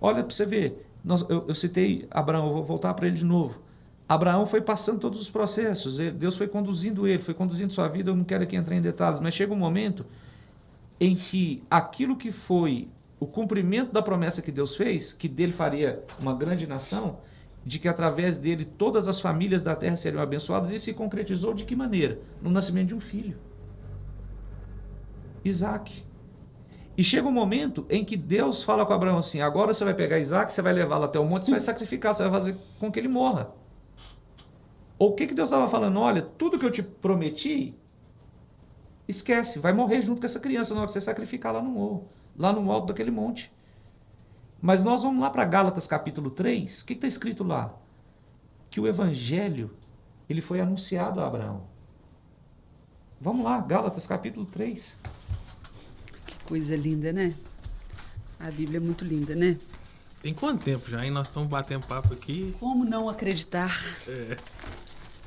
Olha para você ver. Eu citei Abraão, eu vou voltar para ele de novo. Abraão foi passando todos os processos, Deus foi conduzindo ele, foi conduzindo sua vida, eu não quero aqui entrar em detalhes, mas chega um momento em que aquilo que foi o cumprimento da promessa que Deus fez, que dele faria uma grande nação, de que através dele todas as famílias da terra seriam abençoadas, e se concretizou de que maneira? No nascimento de um filho, Isaac. E chega um momento em que Deus fala com Abraão assim: agora você vai pegar Isaac, você vai levá-lo até o monte, você vai sacrificar, você vai fazer com que ele morra. Ou o que Deus estava falando? Olha, tudo que eu te prometi, esquece, vai morrer junto com essa criança na hora que você sacrificar lá no morro, lá no alto daquele monte. Mas nós vamos lá para Gálatas capítulo 3, o que está escrito lá? Que o evangelho, ele foi anunciado a Abraão. Vamos lá, Gálatas capítulo 3. Que coisa linda, né? A Bíblia é muito linda, né? Tem quanto tempo já, hein? Nós estamos batendo papo aqui. Como não acreditar?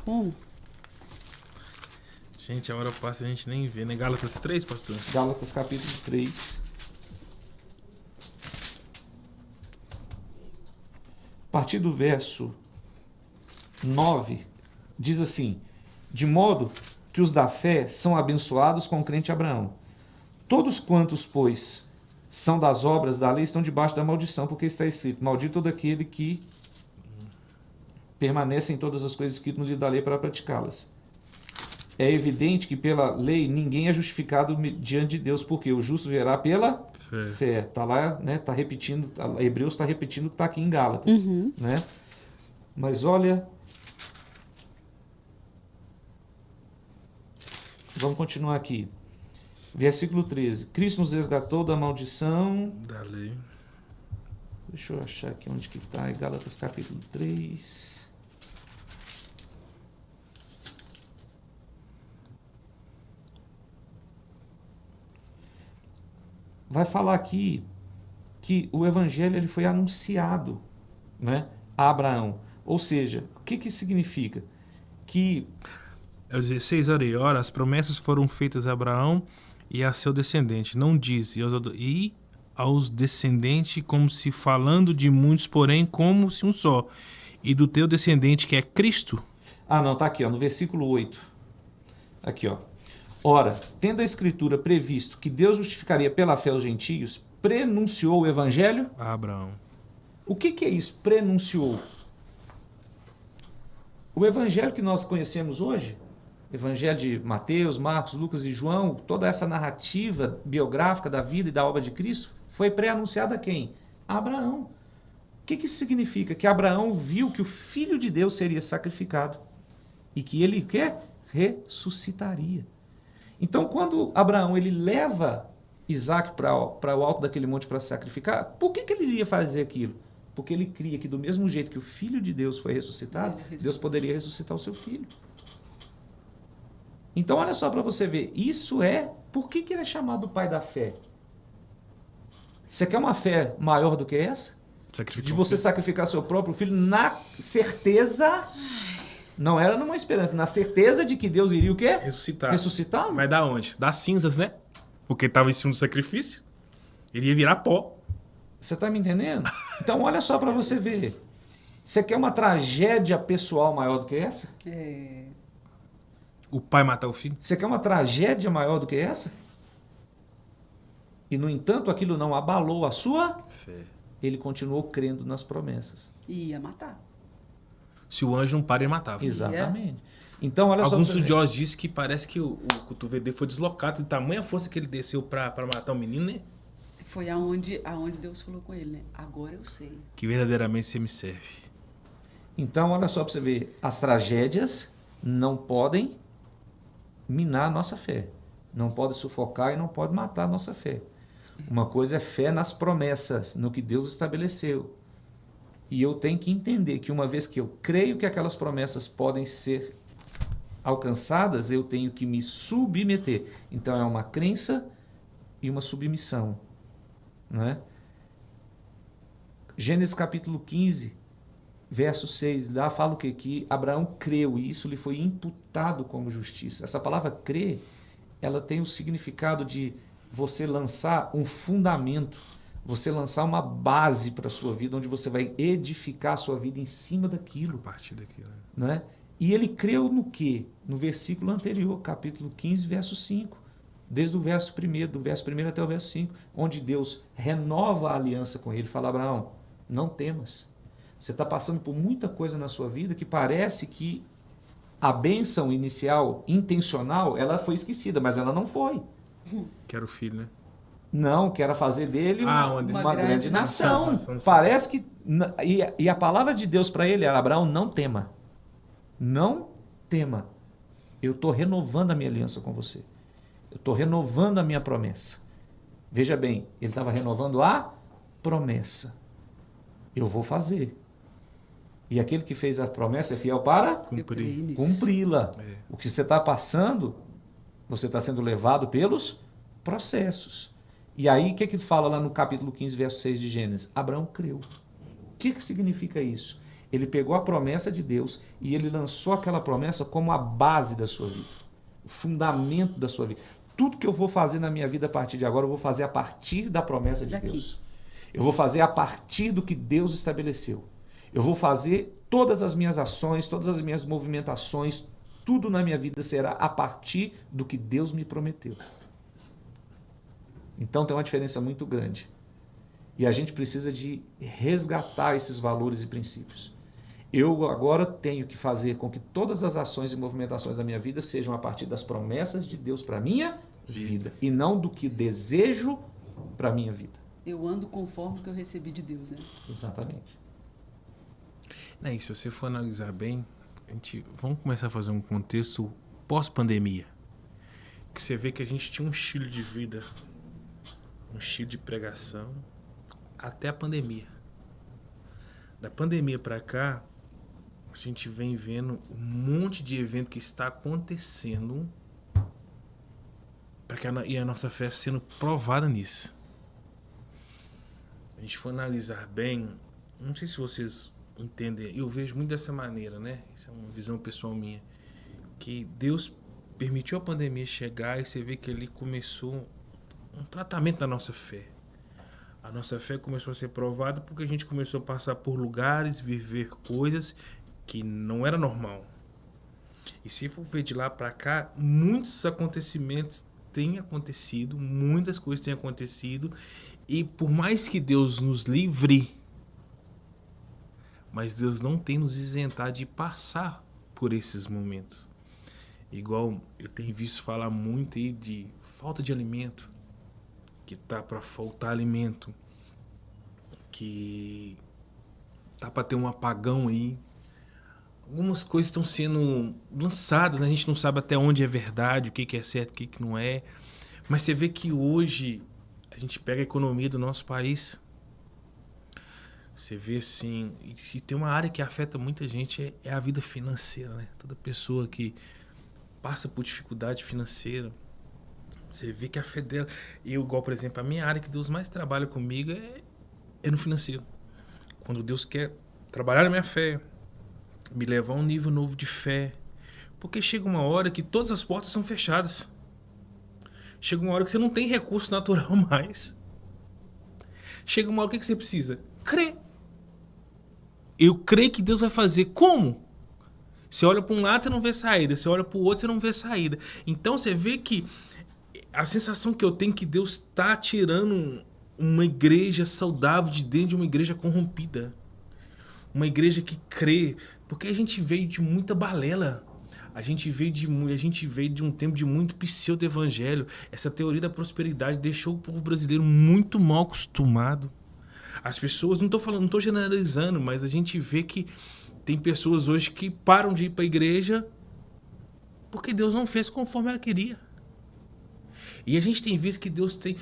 Como? Gente, a hora passa e a gente nem vê, né? Gálatas 3, pastor? Gálatas capítulo 3. A partir do verso 9, diz assim: de modo que os da fé são abençoados com o crente Abraão. Todos quantos, pois, são das obras da lei estão debaixo da maldição, porque está escrito: maldito todo aquele que permanece em todas as coisas escritas no livro da lei para praticá-las. É evidente que pela lei ninguém é justificado diante de Deus, porque o justo verá pela fé. Está lá, né? Está repetindo, Hebreus está repetindo o que está aqui em Gálatas. Né? Mas olha, vamos continuar aqui. Versículo 13. Cristo nos resgatou da maldição da lei. Deixa eu achar aqui onde que está. Gálatas capítulo 3. Vai falar aqui que o evangelho ele foi anunciado, né, a Abraão. Ou seja, o que que significa? Que Aos 16 horas, as promessas foram feitas a Abraão e a seu descendente. Não diz e aos descendentes, como se falando de muitos, porém como se um só. E do teu descendente, que é Cristo. Ah, não, tá aqui, ó, no versículo 8. Aqui, ó. Ora, tendo a Escritura previsto que Deus justificaria pela fé os gentios, prenunciou o evangelho A Abraão. O que é isso? Prenunciou. O evangelho que nós conhecemos hoje, evangelho de Mateus, Marcos, Lucas e João, toda essa narrativa biográfica da vida e da obra de Cristo, foi pré-anunciada a quem? A Abraão. O que isso significa? Que Abraão viu que o Filho de Deus seria sacrificado e que ele ressuscitaria. Então, quando Abraão ele leva Isaac para o alto daquele monte para sacrificar, por que ele iria fazer aquilo? Porque ele cria que do mesmo jeito que o Filho de Deus foi ressuscitado, Deus poderia ressuscitar o seu filho. Então, olha só para você ver, isso é... Por que ele é chamado pai da fé? Você quer uma fé maior do que essa? De você sacrificar seu próprio filho na certeza... Não era numa esperança, na certeza de que Deus iria o quê? Ressuscitá-lo. Mas da onde? Das cinzas, né? Porque estava em cima do sacrifício. Ele ia virar pó. Você está me entendendo? Então, olha só para você ver. Você quer uma tragédia pessoal maior do que essa? O pai matar o filho? Você quer uma tragédia maior do que essa? E, no entanto, aquilo não abalou a sua fé. Ele continuou crendo nas promessas. Ia matar. Se o anjo não para, ele matava. Exatamente. Então, olha Alguns só. estudiosos dizem que parece que o cotovelo dele foi deslocado de tamanha força que ele desceu para matar o menino, né? Foi aonde Deus falou com ele, né? Agora eu sei. Que verdadeiramente você me serve. Então, olha só para você ver. As tragédias não podem minar a nossa fé. Não podem sufocar e não podem matar a nossa fé. Uma coisa é fé nas promessas, no que Deus estabeleceu. E eu tenho que entender que uma vez que eu creio que aquelas promessas podem ser alcançadas, eu tenho que me submeter. Então é uma crença e uma submissão. Não é? Gênesis capítulo 15, verso 6, lá fala o quê? Que Abraão creu e isso lhe foi imputado como justiça. Essa palavra crer, ela tem o significado de você lançar um fundamento, você lançar uma base para a sua vida, onde você vai edificar a sua vida em cima daquilo. A partir daquilo. Né? E ele creu no quê? No versículo anterior, capítulo 15, verso 5. Desde o verso 1, do verso 1 até o verso 5, onde Deus renova a aliança com ele. Fala, Abraão, não temas. Você está passando por muita coisa na sua vida que parece que a bênção inicial, intencional, ela foi esquecida, mas ela não foi. Que era o filho, né? Não, que era fazer dele uma grande nação. Parece que... E a palavra de Deus para ele era, Abraão, não tema. Não tema. Eu estou renovando a minha aliança com você. Eu estou renovando a minha promessa. Veja bem, ele estava renovando a promessa. Eu vou fazer. E aquele que fez a promessa é fiel para cumpri-la. É. O que você está passando, você está sendo levado pelos processos. E aí, o que ele fala lá no capítulo 15, verso 6 de Gênesis? Abraão creu. O que significa isso? Ele pegou a promessa de Deus e ele lançou aquela promessa como a base da sua vida. o fundamento da sua vida. Tudo que eu vou fazer na minha vida a partir de agora, eu vou fazer a partir da promessa de Deus. Eu vou fazer a partir do que Deus estabeleceu. Eu vou fazer todas as minhas ações, todas as minhas movimentações, tudo na minha vida será a partir do que Deus me prometeu. Então tem uma diferença muito grande. E a gente precisa de resgatar esses valores e princípios. Eu agora tenho que fazer com que todas as ações e movimentações da minha vida sejam a partir das promessas de Deus para a minha vida. E não do que desejo para a minha vida. Eu ando conforme o que eu recebi de Deus, né? Exatamente. E se você for analisar bem, vamos começar a fazer um contexto pós-pandemia. Que você vê que a gente tinha um estilo de vida, um estilo de pregação, até a pandemia. Da pandemia para cá, a gente vem vendo um monte de evento que está acontecendo e a nossa fé sendo provada nisso. A gente for analisar bem, não sei se vocês entendem, eu vejo muito dessa maneira, né? Isso é uma visão pessoal minha, que Deus permitiu a pandemia chegar e você vê que ele começou um tratamento da nossa fé. A nossa fé começou a ser provada porque a gente começou a passar por lugares, viver coisas que não era normal. E se for ver de lá para cá, muitos acontecimentos têm acontecido, muitas coisas têm acontecido, e por mais que Deus nos livre, mas Deus não tem nos isentado de passar por esses momentos. Igual eu tenho visto falar muito aí de falta de alimento, que tá para faltar alimento, que tá para ter um apagão aí. Algumas coisas estão sendo lançadas, né? A gente não sabe até onde é verdade, o que é certo, o que não é. Mas você vê que hoje a gente pega a economia do nosso país, você vê assim, e se tem uma área que afeta muita gente é a vida financeira, né? Toda pessoa que passa por dificuldade financeira, você vê que a fé dela... Eu, igual, por exemplo, a minha área que Deus mais trabalha comigo é no financeiro. Quando Deus quer trabalhar na minha fé, me levar a um nível novo de fé. Porque chega uma hora que todas as portas são fechadas. Chega uma hora que você não tem recurso natural mais. Chega uma hora que você precisa? Crer. Eu creio que Deus vai fazer. Como? Você olha para um lado, você não vê saída. Você olha para o outro, você não vê saída. Então você vê que a sensação que eu tenho é que Deus está tirando uma igreja saudável de dentro de uma igreja corrompida. Uma igreja que crê. Porque a gente veio de muita balela. A gente veio de um tempo de muito pseudo-evangelho. Essa teoria da prosperidade deixou o povo brasileiro muito mal acostumado. As pessoas, não estou generalizando, mas a gente vê que tem pessoas hoje que param de ir para a igreja porque Deus não fez conforme ela queria. E a gente tem visto que Deus tem...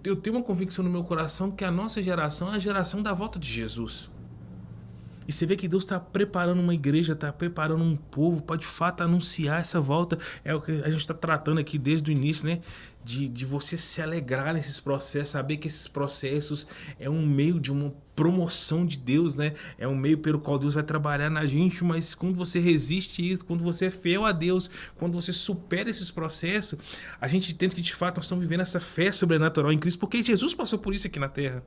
Eu tenho uma convicção no meu coração que a nossa geração é a geração da volta de Jesus. E você vê que Deus está preparando uma igreja, está preparando um povo para de fato anunciar essa volta. É o que a gente está tratando aqui desde o início, né? De você se alegrar nesses processos, saber que esses processos é um meio de uma promoção de Deus, né? É um meio pelo qual Deus vai trabalhar na gente, mas quando você resiste isso, quando você é fiel a Deus, quando você supera esses processos, a gente entende que de fato nós estamos vivendo essa fé sobrenatural em Cristo, porque Jesus passou por isso aqui na Terra.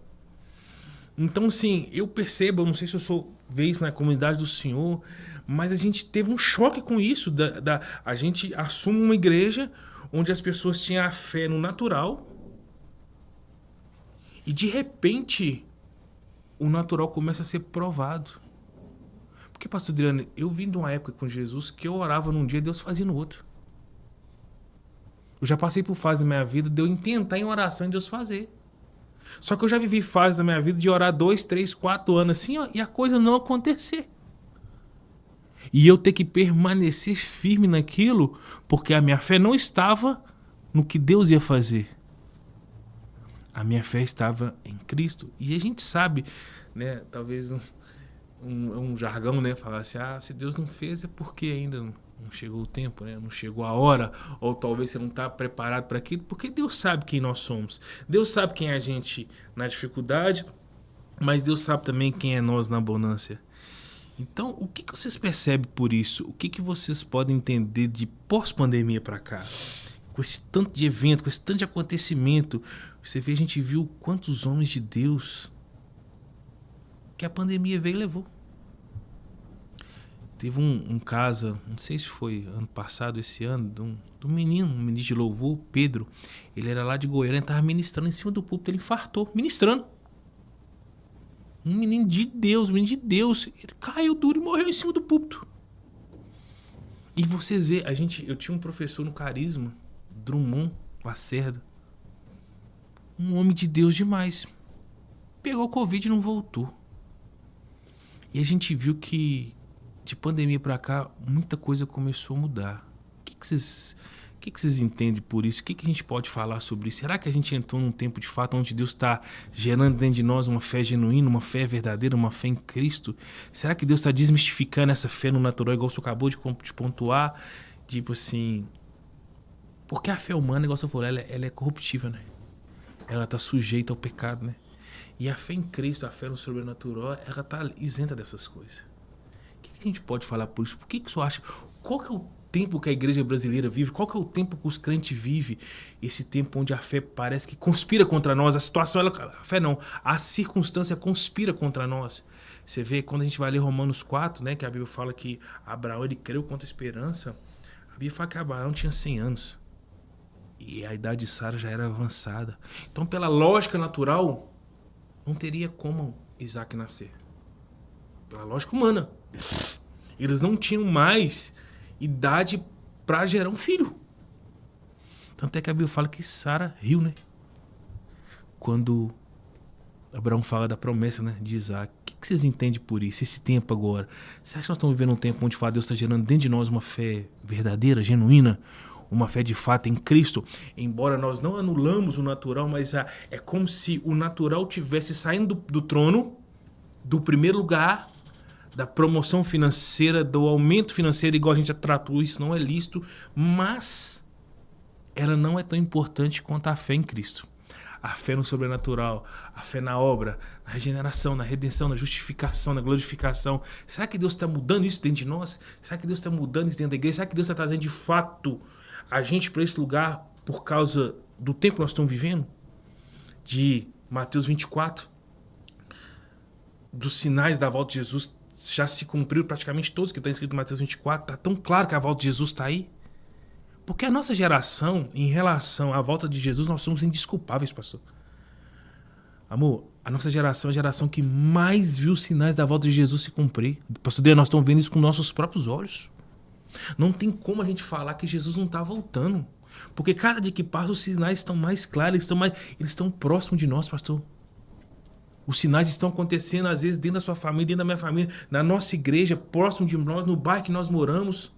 Então, sim, eu percebo, eu não sei se eu sou vez na comunidade do Senhor, mas a gente teve um choque com isso. A gente assume uma igreja onde as pessoas tinham a fé no natural e, de repente, o natural começa a ser provado. Porque, pastor Adriano, eu vim de uma época com Jesus que eu orava num dia e Deus fazia no outro. Eu já passei por fase da minha vida de eu intentar em oração e Deus fazer. Só que eu já vivi fases da minha vida de orar 2, 3, 4 anos assim, ó, e a coisa não acontecer. E eu ter que permanecer firme naquilo, porque a minha fé não estava no que Deus ia fazer. A minha fé estava em Cristo. E a gente sabe, né, talvez um jargão, né, falar assim, se Deus não fez é porque ainda não chegou o tempo, né? Não chegou a hora, ou talvez você não está preparado para aquilo, porque Deus sabe quem nós somos. Deus sabe quem é a gente na dificuldade, mas Deus sabe também quem é nós na abundância. Então, o que vocês percebem por isso? O que vocês podem entender de pós-pandemia para cá? Com esse tanto de evento, com esse tanto de acontecimento, a gente viu quantos homens de Deus que a pandemia veio e levou. Teve um caso, não sei se foi ano passado, esse ano, de um menino de louvor, Pedro. Ele era lá de Goiânia, estava ministrando em cima do púlpito, ele infartou, ministrando. Um menino de Deus, ele caiu duro e morreu em cima do púlpito. E vocês vê, eu tinha um professor no Carisma, Drummond Lacerda, um homem de Deus demais. Pegou Covid e não voltou. E a gente viu que de pandemia pra cá, muita coisa começou a mudar. O que vocês entendem por isso? O que a gente pode falar sobre isso? Será que a gente entrou num tempo de fato onde Deus está gerando dentro de nós uma fé genuína, uma fé verdadeira, uma fé em Cristo? Será que Deus está desmistificando essa fé no natural, igual você acabou de pontuar? Tipo assim... Porque a fé humana, igual você falou, ela é corruptível, né? Ela está sujeita ao pecado, né? E a fé em Cristo, a fé no sobrenatural, ela está isenta dessas coisas. O que a gente pode falar por isso? Por que você acha... Qual que é o tempo que a igreja brasileira vive? Qual que é o tempo que os crentes vivem? Esse tempo onde a fé parece que conspira contra nós. A situação, a fé não. A circunstância conspira contra nós. Você vê, quando a gente vai ler Romanos 4, né, que a Bíblia fala que Abraão, ele creu contra a esperança. A Bíblia fala que Abraão tinha 100 anos. E a idade de Sara já era avançada. Então, pela lógica natural, não teria como Isaac nascer. Pela lógica humana. Eles não tinham mais idade para gerar um filho. Tanto é que a Bíblia fala que Sara riu, né? Quando Abraão fala da promessa, né, de Isaac. O que vocês entendem por isso? Esse tempo agora. Você acha que nós estamos vivendo um tempo onde Deus está gerando dentro de nós uma fé verdadeira, genuína? Uma fé de fato em Cristo? Embora nós não anulamos o natural, mas é como se o natural tivesse saindo do trono, do primeiro lugar, da promoção financeira, do aumento financeiro, igual a gente já tratou, isso não é lícito, mas ela não é tão importante quanto a fé em Cristo. A fé no sobrenatural, a fé na obra, na regeneração, na redenção, na justificação, na glorificação. Será que Deus está mudando isso dentro de nós? Será que Deus está mudando isso dentro da igreja? Será que Deus está trazendo de fato a gente para esse lugar por causa do tempo que nós estamos vivendo? De Mateus 24, dos sinais da volta de Jesus, já se cumpriram praticamente todos que estão escritos em Mateus 24. Está tão claro que a volta de Jesus está aí. Porque a nossa geração, em relação à volta de Jesus, nós somos indesculpáveis, pastor. Amor, a nossa geração é a geração que mais viu os sinais da volta de Jesus se cumprir. Pastor Adriano, nós estamos vendo isso com nossos próprios olhos. Não tem como a gente falar que Jesus não está voltando. Porque cada dia que passa, os sinais estão mais claros, eles estão próximos de nós, pastor. Os sinais estão acontecendo, às vezes, dentro da sua família, dentro da minha família, na nossa igreja, próximo de nós, no bairro que nós moramos.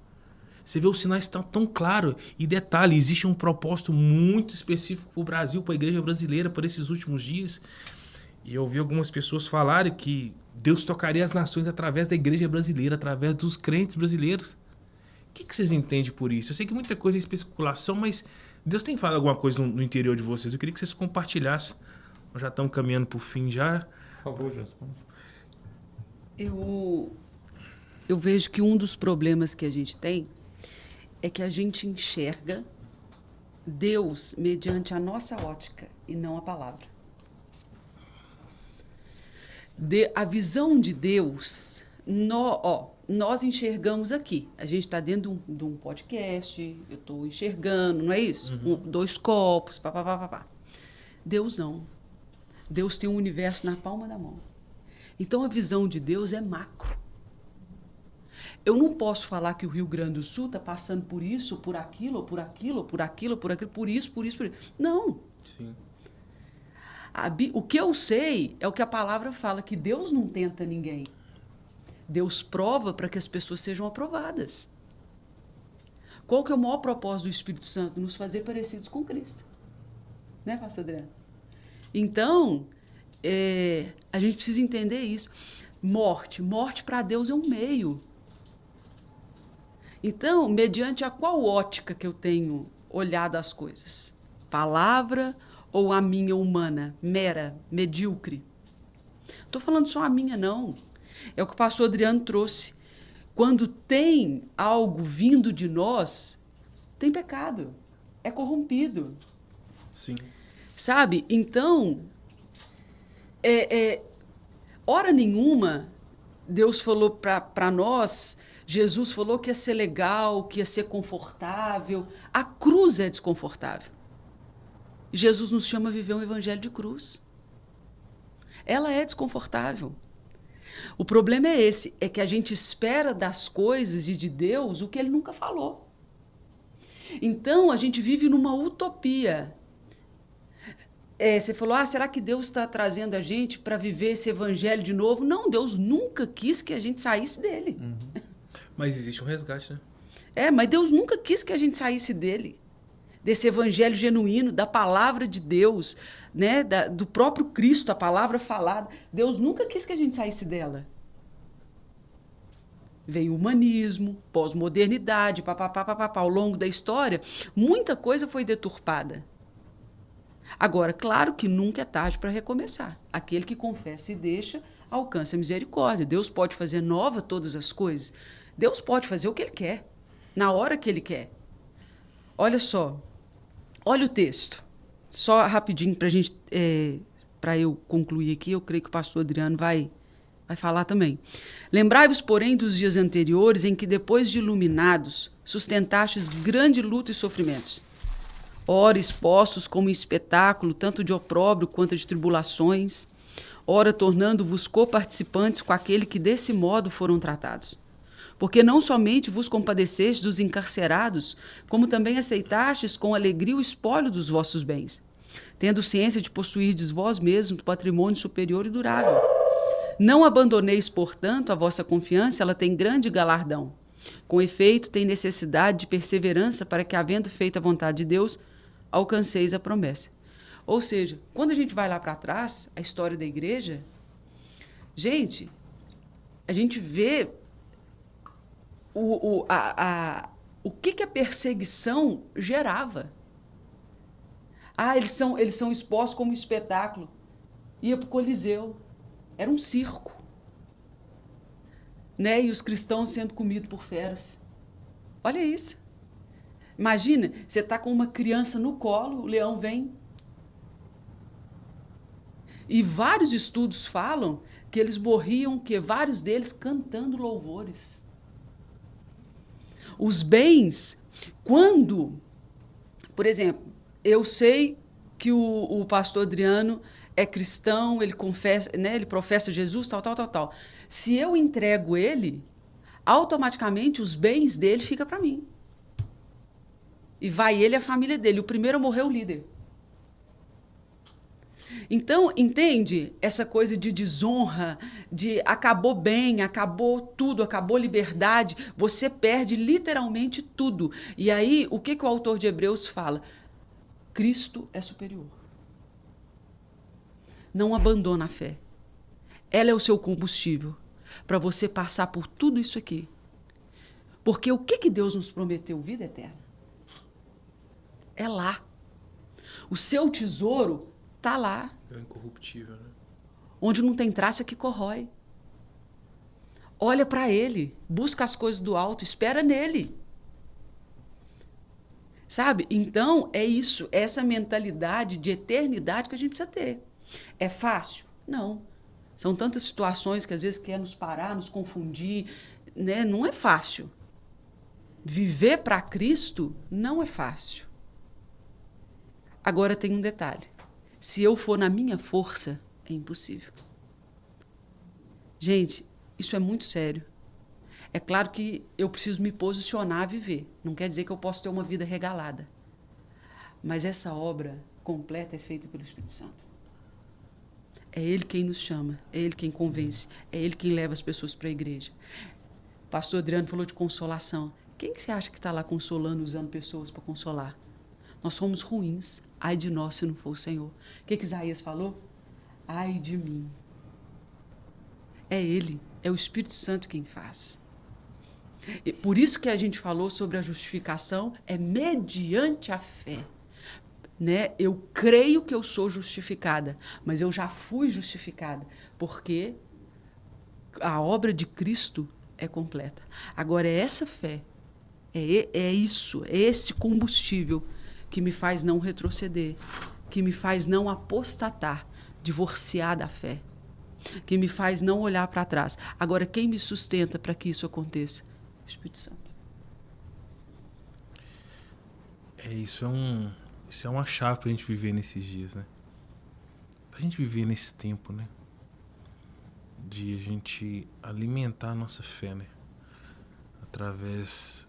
Você vê, os sinais estão tão claros. E detalhe, existe um propósito muito específico para o Brasil, para a igreja brasileira, por esses últimos dias. E eu ouvi algumas pessoas falarem que Deus tocaria as nações através da igreja brasileira, através dos crentes brasileiros. O que vocês entendem por isso? Eu sei que muita coisa é especulação, mas Deus tem falado alguma coisa no interior de vocês. Eu queria que vocês compartilhassem. Nós já estamos caminhando para o fim já. Por favor, Jesus. Eu vejo que um dos problemas que a gente tem é que a gente enxerga Deus mediante a nossa ótica e não a palavra. A visão de Deus, nós enxergamos aqui. A gente está dentro de um podcast, eu estou enxergando, não é isso? Uhum. 2 copos, papapá. Deus não. Deus tem um universo na palma da mão. Então a visão de Deus é macro. Eu não posso falar que o Rio Grande do Sul está passando por isso, por aquilo, por aquilo, por aquilo, por aquilo, por isso. Não. Sim. O que eu sei é o que a palavra fala, que Deus não tenta ninguém. Deus prova para que as pessoas sejam aprovadas. Qual que é o maior propósito do Espírito Santo? Nos fazer parecidos com Cristo. Né, pastor Adriano? Então, a gente precisa entender isso. Morte para Deus é um meio. Então, mediante a qual ótica que eu tenho olhado as coisas? Palavra ou a minha humana, mera, medíocre? Não estou falando só a minha, não. É o que o pastor Adriano trouxe. Quando tem algo vindo de nós, tem pecado, é corrompido. Sim. Sabe? Então, hora nenhuma, Deus falou para nós, Jesus falou que ia ser legal, que ia ser confortável. A cruz é desconfortável. Jesus nos chama a viver um evangelho de cruz. Ela é desconfortável. O problema é esse, é que a gente espera das coisas e de Deus o que ele nunca falou. Então, a gente vive numa utopia. Você falou, será que Deus está trazendo a gente para viver esse evangelho de novo? Não, Deus nunca quis que a gente saísse dele. Uhum. Mas existe um resgate, né? Mas Deus nunca quis que a gente saísse dele. Desse evangelho genuíno, da palavra de Deus, né? Do próprio Cristo, a palavra falada. Deus nunca quis que a gente saísse dela. Veio o humanismo, pós-modernidade, papapá. Ao longo da história, muita coisa foi deturpada. Agora, claro que nunca é tarde para recomeçar. Aquele que confessa e deixa, alcança a misericórdia. Deus pode fazer nova todas as coisas. Deus pode fazer o que Ele quer, na hora que Ele quer. Olha só, olha o texto. Só rapidinho para eu concluir aqui, eu creio que o pastor Adriano vai falar também. Lembrai-vos, porém, dos dias anteriores, em que, depois de iluminados, sustentastes grande luta e sofrimentos. Ora expostos como espetáculo, tanto de opróbrio quanto de tribulações, ora tornando-vos coparticipantes com aquele que desse modo foram tratados. Porque não somente vos compadecestes dos encarcerados, como também aceitastes com alegria o espólio dos vossos bens, tendo ciência de possuirdes vós mesmos patrimônio superior e durável. Não abandoneis, portanto, a vossa confiança, ela tem grande galardão. Com efeito, tem necessidade de perseverança para que, havendo feito a vontade de Deus, alcanceis a promessa. Ou seja, quando a gente vai lá para trás, a história da igreja, a gente vê o que a perseguição gerava. Eles são expostos como espetáculo. Ia para o Coliseu. Era um circo. Né? E os cristãos sendo comidos por feras. Olha isso. Imagina, você está com uma criança no colo, o leão vem. E vários estudos falam que eles morriam, vários deles cantando louvores. Os bens, quando, por exemplo, eu sei que o pastor Adriano é cristão, ele confessa, né, ele professa Jesus, tal. Se eu entrego ele, automaticamente os bens dele ficam para mim. E vai ele e a família dele. O primeiro a morrer é o líder. Então, entende essa coisa de desonra, de acabou bem, acabou tudo, acabou liberdade, você perde literalmente tudo. E aí, o que o autor de Hebreus fala? Cristo é superior. Não abandona a fé. Ela é o seu combustível para você passar por tudo isso aqui. Porque o que Deus nos prometeu? Vida eterna. É lá. O seu tesouro está lá. É incorruptível, né? Onde não tem traça que corrói. Olha para ele, busca as coisas do alto, espera nele. Sabe? Então, é isso, essa mentalidade de eternidade que a gente precisa ter. É fácil? Não. São tantas situações que às vezes quer nos parar, nos confundir, né? Não é fácil. Viver para Cristo não é fácil. Agora tem um detalhe. Se eu for na minha força, é impossível. Gente, isso é muito sério. É claro que eu preciso me posicionar a viver. Não quer dizer que eu posso ter uma vida regalada. Mas essa obra completa é feita pelo Espírito Santo. É Ele quem nos chama, é Ele quem convence, é Ele quem leva as pessoas para a igreja. O pastor Adriano falou de consolação. Quem que você acha que está lá consolando, usando pessoas para consolar? Nós somos ruins. Ai de nós se não for o Senhor. O que Isaías falou? Ai de mim. É Ele, é o Espírito Santo quem faz. E por isso que a gente falou sobre a justificação, é mediante a fé. Né? Eu creio que eu sou justificada, mas eu já fui justificada, porque a obra de Cristo é completa. Agora, é essa fé, é isso, é esse combustível que me faz não retroceder, que me faz não apostatar, divorciar da fé, que me faz não olhar para trás. Agora, quem me sustenta para que isso aconteça? O Espírito Santo. Isso é uma chave para a gente viver nesses dias, né? Para a gente viver nesse tempo, né? De a gente alimentar a nossa fé, né? Através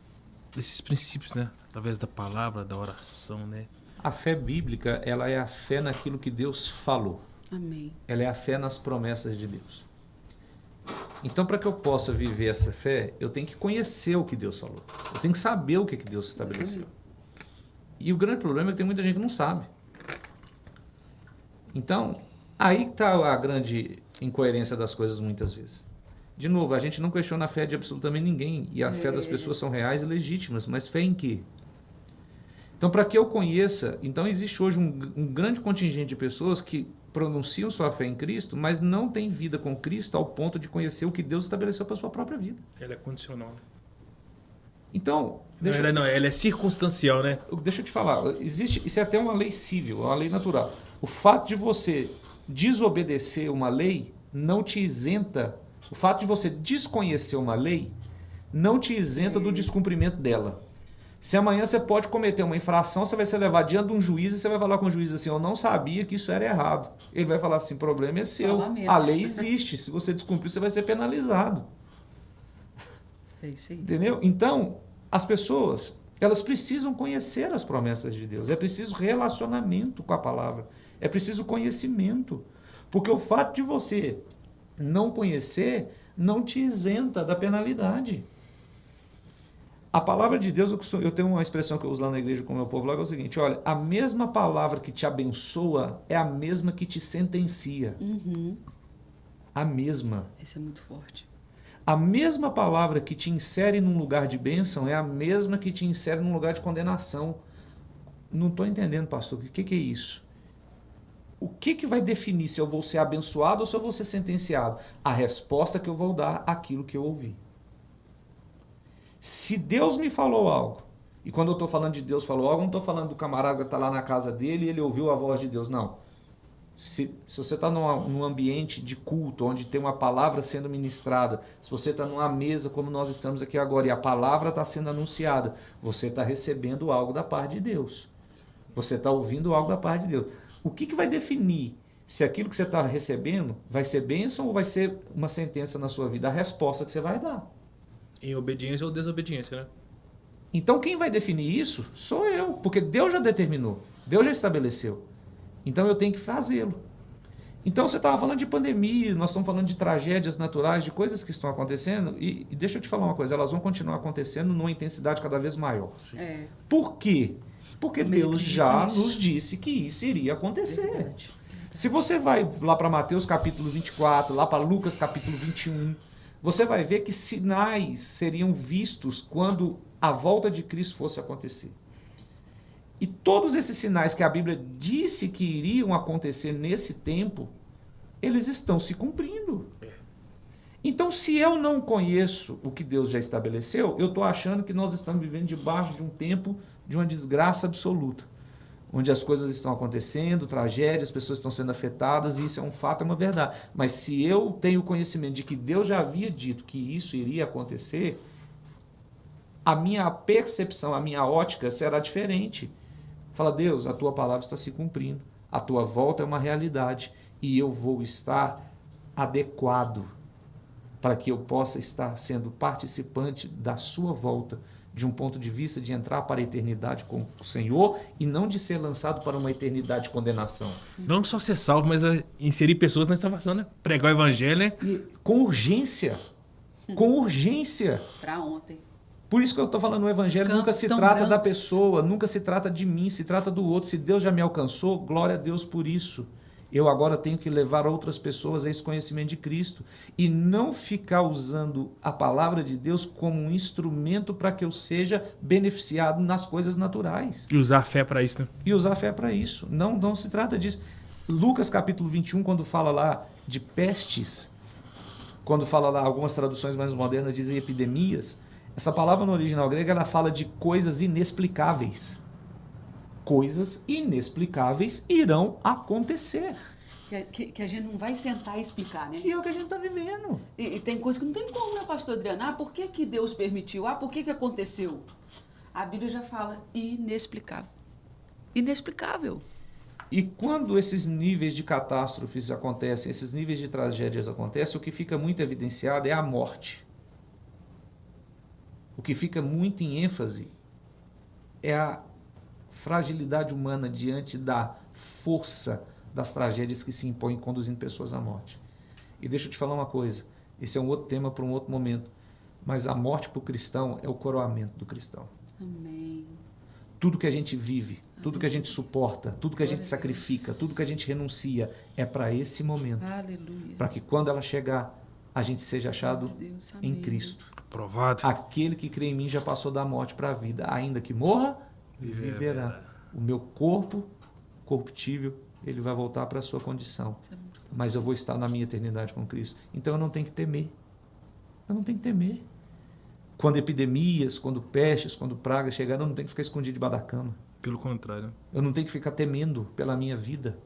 desses princípios, né? Através da palavra, da oração, né? A fé bíblica, ela é a fé naquilo que Deus falou. Amém. Ela é a fé nas promessas de Deus. Então, para que eu possa viver essa fé, eu tenho que conhecer o que Deus falou. Eu tenho que saber o que Deus estabeleceu. E o grande problema é que tem muita gente que não sabe. Então, aí está a grande incoerência das coisas muitas vezes. De novo, a gente não questiona a fé de absolutamente ninguém. E a fé das pessoas são reais e legítimas. Mas fé em quê? Então, para que eu conheça... Então, existe hoje um grande contingente de pessoas que pronunciam sua fé em Cristo, mas não têm vida com Cristo ao ponto de conhecer o que Deus estabeleceu para a sua própria vida. Ela é condicional, né? Então... Não, ela é circunstancial, né? Deixa eu te falar. Isso é até uma lei civil, uma lei natural. O fato de você desobedecer uma lei não te isenta... O fato de você desconhecer uma lei não te isenta do descumprimento dela. Se amanhã você pode cometer uma infração, você vai ser levado diante de um juiz e você vai falar com o juiz assim, eu não sabia que isso era errado. Ele vai falar assim, o problema é seu. A lei existe. Se você descumprir, você vai ser penalizado. É isso aí. Entendeu? Então, as pessoas, elas precisam conhecer as promessas de Deus. É preciso relacionamento com a palavra. É preciso conhecimento. Porque o fato de você não conhecer não te isenta da penalidade. A palavra de Deus, eu tenho uma expressão que eu uso lá na igreja com o meu povo, lá, que é o seguinte, olha, a mesma palavra que te abençoa é a mesma que te sentencia. A mesma. Esse é muito forte. A mesma palavra que te insere num lugar de bênção é a mesma que te insere num lugar de condenação. Não estou entendendo, pastor, o que é isso? O que vai definir se eu vou ser abençoado ou se eu vou ser sentenciado? A resposta que eu vou dar àquilo que eu ouvi. Se Deus me falou algo, e quando eu estou falando de Deus falou algo, eu não estou falando do camarada que está lá na casa dele e ele ouviu a voz de Deus, não. Se você está num ambiente de culto, onde tem uma palavra sendo ministrada, se você está numa mesa como nós estamos aqui agora e a palavra está sendo anunciada, você está recebendo algo da parte de Deus. Você está ouvindo algo da parte de Deus. O que vai definir se aquilo que você está recebendo vai ser bênção ou vai ser uma sentença na sua vida? A resposta que você vai dar. Em obediência ou desobediência, né? Então quem vai definir isso sou eu, porque Deus já determinou, Deus já estabeleceu. Então eu tenho que fazê-lo. Então você estava falando de pandemia, nós estamos falando de tragédias naturais, de coisas que estão acontecendo, e deixa eu te falar uma coisa, elas vão continuar acontecendo numa intensidade cada vez maior. Por quê? Porque Deus já nos disse que isso iria acontecer. Verdade. Se você vai lá para Mateus capítulo 24, lá para Lucas capítulo 21, você vai ver que sinais seriam vistos quando a volta de Cristo fosse acontecer. E todos esses sinais que a Bíblia disse que iriam acontecer nesse tempo, eles estão se cumprindo. Então, se eu não conheço o que Deus já estabeleceu, eu estou achando que nós estamos vivendo debaixo de um tempo de uma desgraça absoluta, onde as coisas estão acontecendo, tragédias, as pessoas estão sendo afetadas, e isso é um fato, é uma verdade. Mas se eu tenho conhecimento de que Deus já havia dito que isso iria acontecer, a minha percepção, a minha ótica será diferente. Fala, Deus, a tua palavra está se cumprindo, a tua volta é uma realidade, e eu vou estar adequado para que eu possa estar sendo participante da sua volta, de um ponto de vista de entrar para a eternidade com o Senhor e não de ser lançado para uma eternidade de condenação. Não só ser salvo, mas inserir pessoas na salvação, né? Pregar o evangelho, né? E com urgência. Com urgência. Para ontem. Por isso que eu estou falando, o evangelho nunca se trata da pessoa, nunca se trata de mim, se trata do outro. Se Deus já me alcançou, glória a Deus por isso. Eu agora tenho que levar outras pessoas a esse conhecimento de Cristo e não ficar usando a palavra de Deus como um instrumento para que eu seja beneficiado nas coisas naturais. E usar a fé para isso, né? E usar a fé para isso. Não se trata disso. Lucas capítulo 21, quando fala lá de pestes, Quando fala lá, algumas traduções mais modernas dizem epidemias, essa palavra no original grego ela fala de coisas inexplicáveis. Coisas inexplicáveis irão acontecer. Que a gente não vai sentar e explicar, né? Que é o que a gente está vivendo. E tem coisa que não tem como, né, pastor Adriano? Ah, por que Deus permitiu? Ah, por que aconteceu? A Bíblia já fala inexplicável. Inexplicável. E quando esses níveis de catástrofes acontecem, esses níveis de tragédias acontecem, o que fica muito evidenciado é a morte. O que fica muito em ênfase é a fragilidade humana diante da força das tragédias que se impõem conduzindo pessoas à morte. E deixa eu te falar uma coisa, esse é um outro tema para um outro momento, mas a morte para o cristão é o coroamento do cristão. Amém. Tudo que a gente vive, tudo que a gente suporta, tudo que a gente sacrifica, tudo que a gente renuncia, é para esse momento. Aleluia. Para que quando ela chegar, a gente seja achado em Cristo. Aprovado. Aquele que crê em mim já passou da morte para a vida. Ainda que morra, viverá. O meu corpo corruptível, ele vai voltar para a sua condição. Mas eu vou estar na minha eternidade com Cristo. Então eu não tenho que temer. Eu não tenho que temer. Quando epidemias, quando pestes, quando pragas chegarem, eu não tenho que ficar escondido debaixo da cama. Pelo contrário. Eu não tenho que ficar temendo pela minha vida.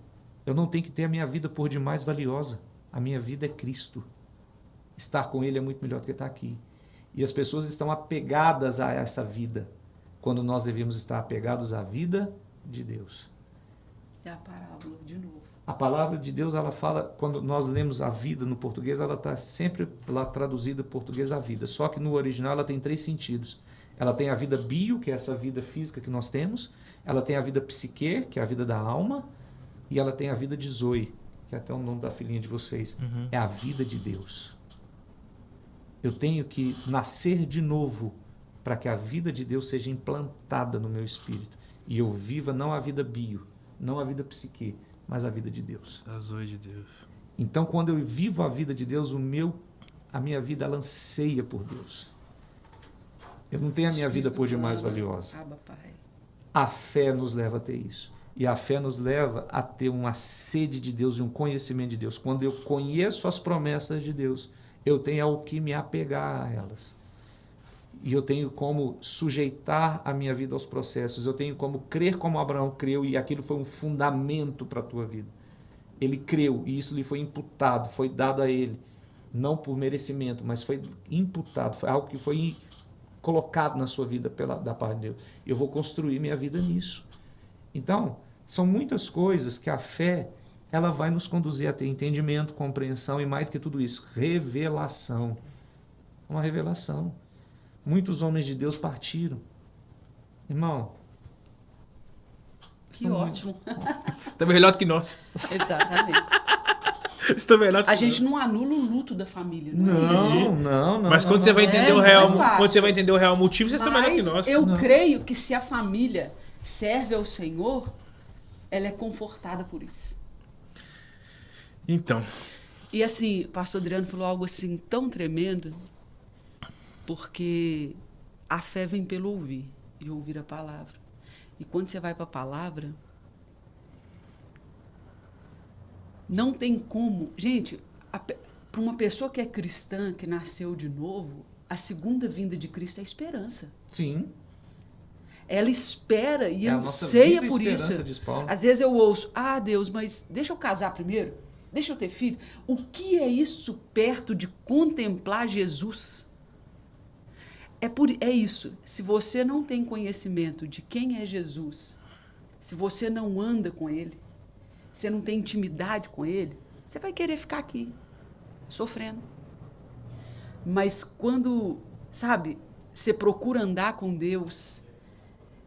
Eu não tenho que ter a minha vida por demais valiosa. A minha vida é Cristo. Estar com Ele é muito melhor do que estar aqui. E as pessoas estão apegadas a essa vida, quando nós devemos estar apegados à vida de Deus. É a parábola, de novo. A palavra de Deus, ela fala, quando nós lemos a vida no português, ela está sempre lá traduzida português a vida. Só que no original ela tem 3 sentidos. Ela tem a vida bio, que é essa vida física que nós temos. Ela tem a vida psique, que é a vida da alma. E ela tem a vida de Zoe, que é até o nome da filhinha de vocês. É a vida de Deus. Eu tenho que nascer de novo para que a vida de Deus seja implantada no meu espírito. E eu viva não a vida bio, não a vida psique, mas a vida de Deus. A Zoe de Deus. Então, quando eu vivo a vida de Deus, a minha vida ela anseia por Deus. Eu não tenho a minha vida por demais valiosa. A fé nos leva a ter isso. E a fé nos leva a ter uma sede de Deus e um conhecimento de Deus. Quando eu conheço as promessas de Deus, eu tenho ao que me apegar a elas. E eu tenho como sujeitar a minha vida aos processos. Eu tenho como crer como Abraão creu, e aquilo foi um fundamento para a tua vida. Ele creu e isso lhe foi imputado, foi dado a ele. Não por merecimento, mas foi imputado. Foi algo que foi colocado na sua vida da parte de Deus. Eu vou construir minha vida nisso. Então, são muitas coisas que a fé ela vai nos conduzir a ter entendimento, compreensão e, mais do que tudo isso, revelação. Uma revelação. Muitos homens de Deus partiram. Irmão. Que ótimo. Está melhor do que nós. Exatamente. Está melhor do que a gente não anula o luto da família. Não. Mas quando você vai entender o real, quando você vai entender o real motivo, vocês estão melhor que nós. Eu creio que se a família serve ao Senhor, ela é confortada por isso. Então. E assim, o pastor Adriano falou algo assim tão tremendo, porque a fé vem pelo ouvir, e ouvir a palavra. E quando você vai para a palavra, não tem como... Gente, para uma pessoa que é cristã, que nasceu de novo, a segunda vinda de Cristo é a esperança. Sim. Ela espera e anseia por isso. Às vezes eu ouço, Deus, mas deixa eu casar primeiro, deixa eu ter filho. O que é isso perto de contemplar Jesus? É isso. Se você não tem conhecimento de quem é Jesus, se você não anda com Ele, você não tem intimidade com Ele, você vai querer ficar aqui, sofrendo. Mas quando, sabe, você procura andar com Deus,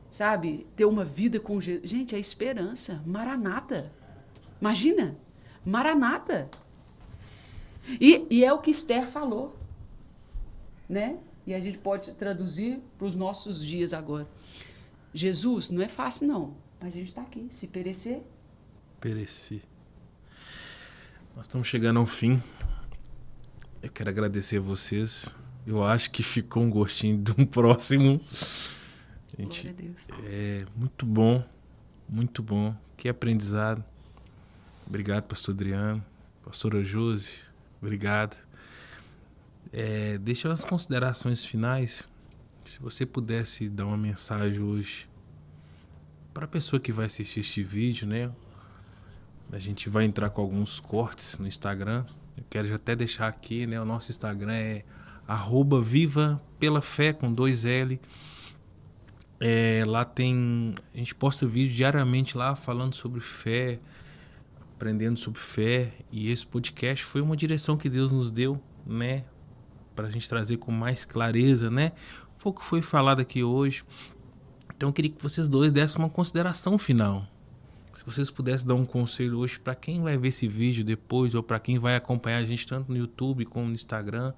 sabe, ter uma vida com Jesus, gente, é esperança, Maranata. Imagina, Maranata. E é o que Esther falou, né? E a gente pode traduzir para os nossos dias agora. Jesus, não é fácil não, mas a gente está aqui, se perecer. Perecer. Nós estamos chegando ao fim. Eu quero agradecer a vocês. Eu acho que ficou um gostinho de um próximo. Gente, glória a Deus. É muito bom, muito bom. Que aprendizado. Obrigado, pastor Adriano, pastora Josi, obrigado. Deixa as considerações finais. Se você pudesse dar uma mensagem hoje para a pessoa que vai assistir este vídeo, né? A gente vai entrar com alguns cortes no Instagram. Eu quero até deixar aqui, né? O nosso Instagram é @vivapelafé com 2L. Lá a gente posta vídeo diariamente lá falando sobre fé, aprendendo sobre fé. E esse podcast foi uma direção que Deus nos deu, né? Para a gente trazer com mais clareza, né? Foi o que foi falado aqui hoje. Então eu queria que vocês dois dessem uma consideração final. Se vocês pudessem dar um conselho hoje para quem vai ver esse vídeo depois, ou para quem vai acompanhar a gente tanto no YouTube como no Instagram.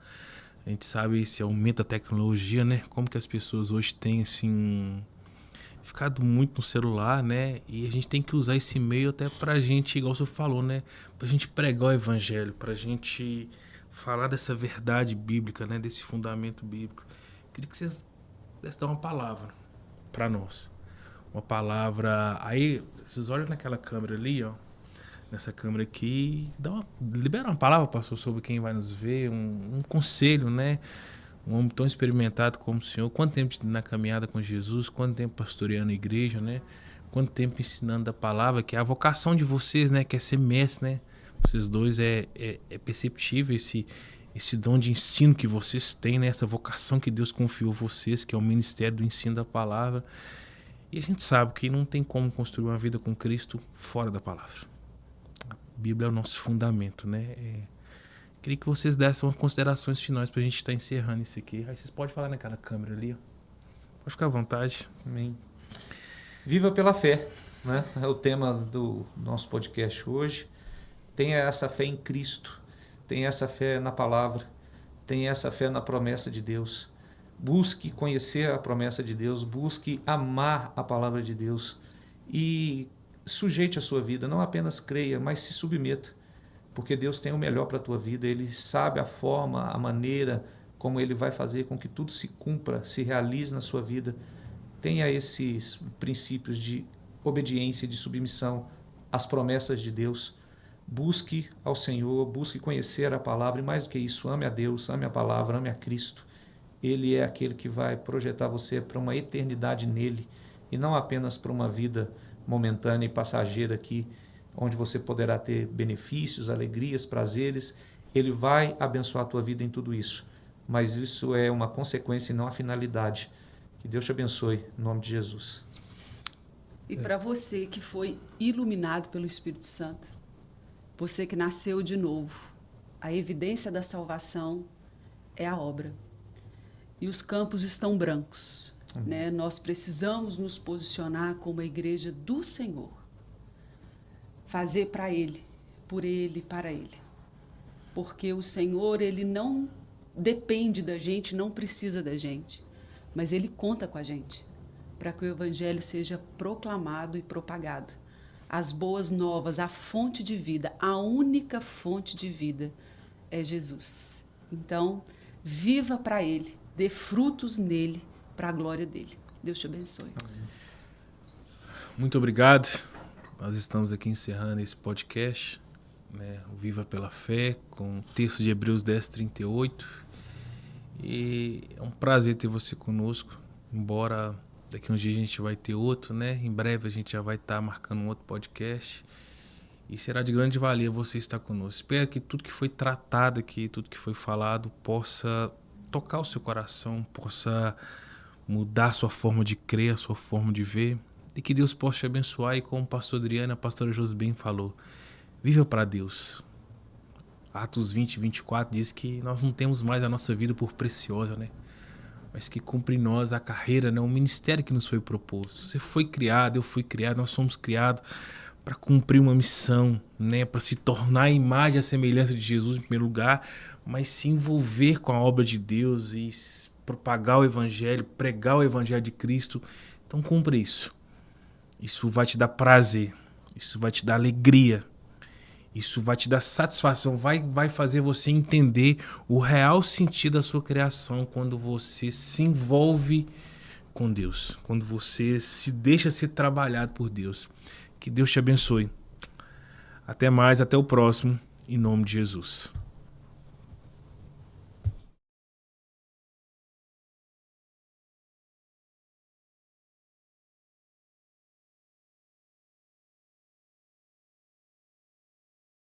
A gente sabe se aumenta a tecnologia, né? Como que as pessoas hoje têm, assim, ficado muito no celular, né? E a gente tem que usar esse meio até pra gente, igual você falou, né? Pra gente pregar o evangelho, pra gente falar dessa verdade bíblica, né? Desse fundamento bíblico. Queria que vocês pudessem dar uma palavra para nós. Uma palavra... Aí, vocês olham naquela câmera ali, ó. Nessa câmera aqui. Libera uma palavra, pastor, sobre quem vai nos ver. Um conselho, né? Um homem tão experimentado como o senhor. Quanto tempo na caminhada com Jesus? Quanto tempo pastoreando a igreja, né? Quanto tempo ensinando a palavra? Que é a vocação de vocês, né? Que é ser mestre, né? Vocês dois é perceptível esse dom de ensino que vocês têm, né? Essa vocação que Deus confiou a vocês, que é o ministério do ensino da palavra. E a gente sabe que não tem como construir uma vida com Cristo fora da palavra. A Bíblia é o nosso fundamento, né? Queria que vocês dessem umas considerações finais pra gente estar encerrando isso aqui. Aí vocês podem falar naquela câmera ali, ó. Pode ficar à vontade. Amém. Viva pela fé, né? É o tema do nosso podcast hoje. Tenha essa fé em Cristo, tenha essa fé na palavra, tenha essa fé na promessa de Deus. Busque conhecer a promessa de Deus, busque amar a palavra de Deus e sujeite a sua vida, não apenas creia, mas se submeta, porque Deus tem o melhor para a tua vida, Ele sabe a forma, a maneira como Ele vai fazer com que tudo se cumpra, se realize na sua vida. Tenha esses princípios de obediência, de submissão às promessas de Deus. Busque ao Senhor, busque conhecer a palavra e mais do que isso, ame a Deus, ame a palavra, ame a Cristo. Ele é aquele que vai projetar você para uma eternidade nele e não apenas para uma vida momentânea e passageira aqui, onde você poderá ter benefícios, alegrias, prazeres. Ele vai abençoar a tua vida em tudo isso, mas isso é uma consequência e não a finalidade. Que Deus te abençoe, em nome de Jesus. E para você que foi iluminado pelo Espírito Santo, você que nasceu de novo, a evidência da salvação é a obra. E os campos estão brancos, né? Nós precisamos nos posicionar como a igreja do Senhor. Fazer para Ele, por Ele, para Ele. Porque o Senhor, Ele não depende da gente, não precisa da gente, mas Ele conta com a gente para que o Evangelho seja proclamado e propagado. As boas novas, a fonte de vida, a única fonte de vida é Jesus. Então, viva para Ele, dê frutos nele, para a glória dele. Deus te abençoe. Muito obrigado. Nós estamos aqui encerrando esse podcast, né? O Viva pela Fé, com o texto de Hebreus 10:38. E é um prazer ter você conosco, embora daqui a uns dias a gente vai ter outro, né? Em breve a gente já vai estar marcando um outro podcast. E será de grande valia você estar conosco. Espero que tudo que foi tratado aqui, tudo que foi falado, possa tocar o seu coração, possa mudar a sua forma de crer, a sua forma de ver, e que Deus possa te abençoar. E como o pastor Adriano e a pastora Josbem falou, viva para Deus. Atos 20:24 diz que nós não temos mais a nossa vida por preciosa, né? Mas que cumpre em nós a carreira, né? O ministério que nos foi proposto. Você foi criado, eu fui criado, nós somos criados para cumprir uma missão, né? Para se tornar a imagem e a semelhança de Jesus em primeiro lugar, mas se envolver com a obra de Deus e propagar o evangelho, pregar o evangelho de Cristo. Então cumpra isso. Isso vai te dar prazer, isso vai te dar alegria, isso vai te dar satisfação, vai fazer você entender o real sentido da sua criação quando você se envolve com Deus, quando você se deixa ser trabalhado por Deus. Que Deus te abençoe. Até mais, até o próximo, em nome de Jesus.